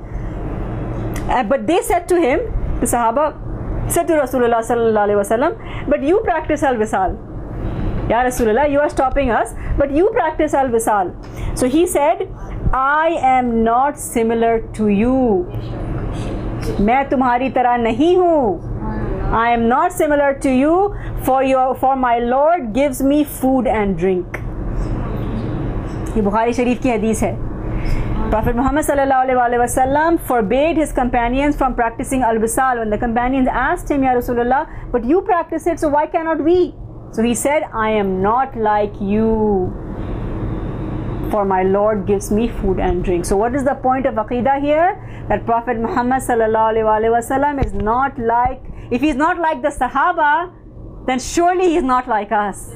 B: But they said to him, the Sahaba said to Rasulullah sallallahu alaihi wasallam, but you practice al-wisal. Ya Rasulullah, you are stopping us, but you practice al-wisal. So he said, I am not similar to you. मैं तुम्हारी तरह नहीं हूँ. I am not similar to you, for my Lord gives me food and drink. ये बुखारी शरीफ की हदीस है. Prophet Muhammad sallallahu alaihi wasallam forbade his companions from practicing al-wisal. When the companions asked him, Ya Rasulullah, but you practice it, so why cannot we? So he said, I am not like you, for my Lord gives me food and drink. So what is the point of Aqidah here? That Prophet Muhammad sallallahu alaihi wasallam is not like, if he is not like the Sahaba, then surely he is not like us.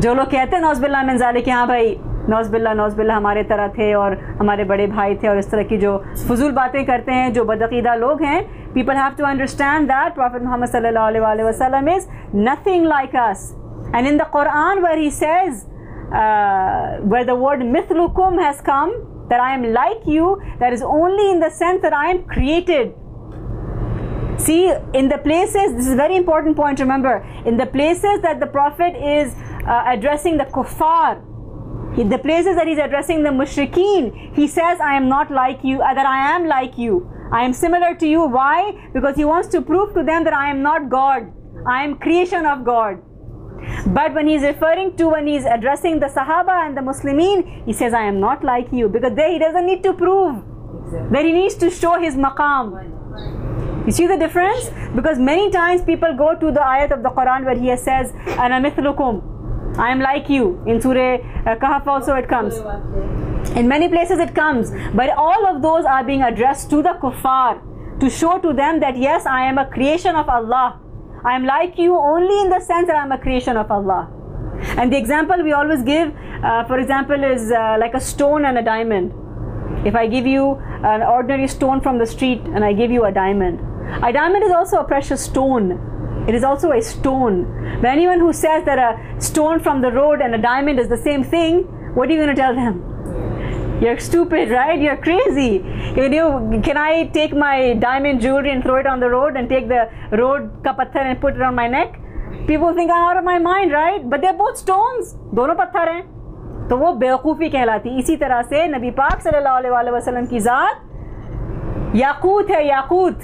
B: जो लोग कहते हैं नौज़बिल्लाह मिन ज़ालिक, हाँ भाई नौज़बिल्लाह हमारे तरह थे और हमारे बड़े भाई थे, और इस तरह की जो फजूल बातें करते हैं जो बदअक़ीदा लोग हैं, people have to understand that Prophet Muhammad sallallahu alaihi wasallam is nothing like us. And in the Quran where he says, where the word mithlukum has come, that I am like you, that is only in the sense that I am created. See, in the places, this is a very important point, remember, in the places that the Prophet is addressing the kuffar, the places that he's addressing the mushrikeen, he says, I am not like you, that I am like you, I am similar to you. Why? Because he wants to prove to them that I am not God, I am creation of God. But when he's referring to, when he's addressing the Sahaba and the Muslimin, he says, I am not like you, because there he doesn't need to prove, that he needs to show his maqam. You see the difference? Because many times people go to the ayat of the Quran where he says, Ana mithlukum, I am like you. In Surah Kahf also it comes. In many places it comes. But all of those are being addressed to the kuffar, to show to them that yes, I am a creation of Allah. I am like you only in the sense that I am a creation of Allah. And the example we always give, for example, is like a stone and a diamond. If I give you an ordinary stone from the street and I give you a diamond is also a precious stone. It is also a stone. But anyone who says that a stone from the road and a diamond is the same thing, what are you going to tell them? You're stupid, right? You're crazy. Can I take my diamond jewelry and throw it on the road and take the road ka patthar and put it on my neck? People think I'm out of my mind, right? But they're both stones. दोनों पत्थर हैं. तो वो बेवकूफ़ी कहलाती. इसी तरह से नबी पाक सल्लल्लाहु अलैहि वसल्लम की ज़ात याकूत है, याकूत.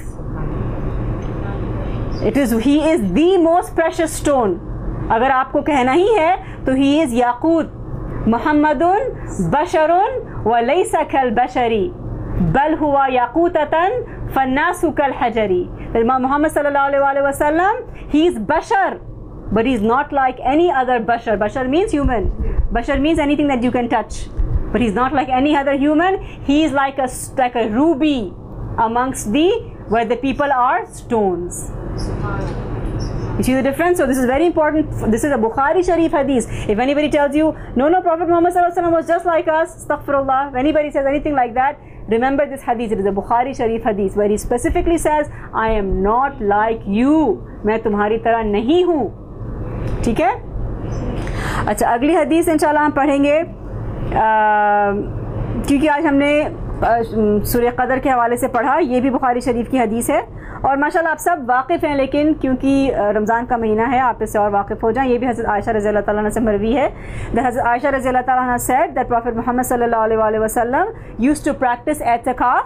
B: He is the most precious stone. अगर आपको कहना ही है तो he is याकूत. मुहम्मदुन बशरुन व लैसा कल बशरी बल हुआ याकूततन फन्नासु कल हजरी. Muhammad sallallahu alaihi wasallam, he is bashar, but he is not like any other bashar. Bashar means human. Bashar means anything that you can touch. But he's not like any other human. He is like a ruby amongst where the people are stones. You see the difference? So this is very important. This is a Bukhari Sharif hadith. If anybody tells you, no, Prophet Muhammad sallallahu alaihi wasallam was just like us, astaghfirullah. If anybody says anything like that, remember this hadith. It is a Bukhari Sharif hadith where he specifically says, I am not like you. मैं तुम्हारी तरह नहीं हूँ. ठीक है? अच्छा, अगली हदीस इंशाल्लाह हम पढ़ेंगे, क्योंकि आज हमने सूरह क़दर के हवाले से पढ़ा. ये भी बुखारी शरीफ की हदीस है और माशाल्लाह आप सब वाकिफ़ हैं, लेकिन क्योंकि रमज़ान का महीना है आप इससे और वाकिफ़ हो जाएं. ये भी हज़रत आयशा रज़ी अल्लाह ताला अन्हा से मरवी है. हज़रत आयशा रज़ी अल्लाह ताला अन्हा said that Prophet Muhammad sallallahu alaihi wasallam used to practice i'tikaf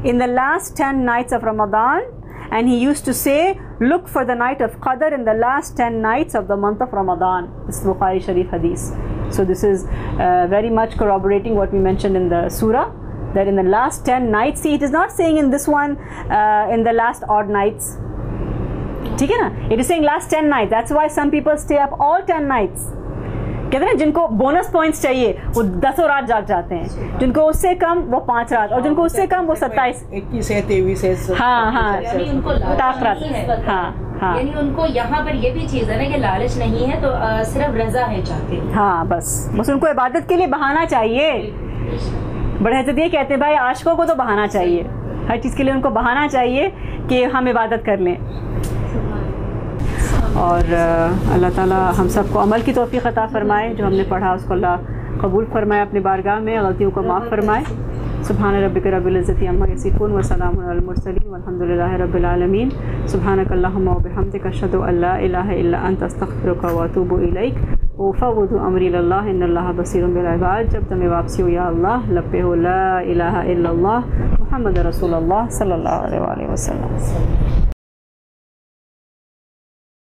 B: in the last 10 nights of Ramadan, and he used to say, look for the night of Qadr in the last 10 nights of the month of Ramadan. This is Bukhari Sharif hadith. So this is very much corroborating what we mentioned in the surah, that in the last 10 nights. See, it is not saying in this one in the last odd nights. ठीक है ना? It is saying last 10 nights. That's why some people stay up all 10 nights. कहते हैं जिनको bonus points चाहिए वो 10 रात जाग जाते हैं, जिनको उससे कम वो 5 रात, और जिनको उससे कम वो 27,
F: 21 है, 23 है।
B: हाँ हाँ,
C: यानी उनको लालच नहीं है।
B: हाँ हाँ,
C: यानी उनको यहाँ पर ये भी चीज है ना कि लालच नहीं है, तो सिर्फ रजा है चाहते हैं।
B: हाँ, बस उनको इबादत के लिए बहाना चाहिए। बड़े हजरत ये कहते हैं भाई आशिकों को तो बहाना चाहिए, हर चीज़ के लिए उनको बहाना चाहिए कि हम इबादत कर लें। और अल्लाह ताला हम सबको अमल की तौफीक अता फ़रमाए, जो हमने पढ़ा उसको अल्लाह कबूल फ़रमाए, अपनी बारगाह में गलतियों को माफ़ फ़रमाए। सुब्हान रब्बिक रब्बिल इज़्ज़ति अम्मा यसिफून व सलामुन अलल मुरसलीन वल्हम्दुलिल्लाहि रब्बिल आलमीन। सुब्हानक अल्लाहुम्मा व बिहम्दिक अशहदु अल्ला इलाहा इल्ला अंत अस्तग़फिरुका व अतूबु इलैक व उफ़व्विदु अमरी इलल्लाह इन्नल्लाहा बसीरुन बिल इबाद। जब तुम्हें वापसी हो या अल्लाह, लब्बे हो ला इलाहा इल्लल्लाह मुहम्मद रसूलुल्लाह सल्लल्लाहु अलैहि वसल्लम।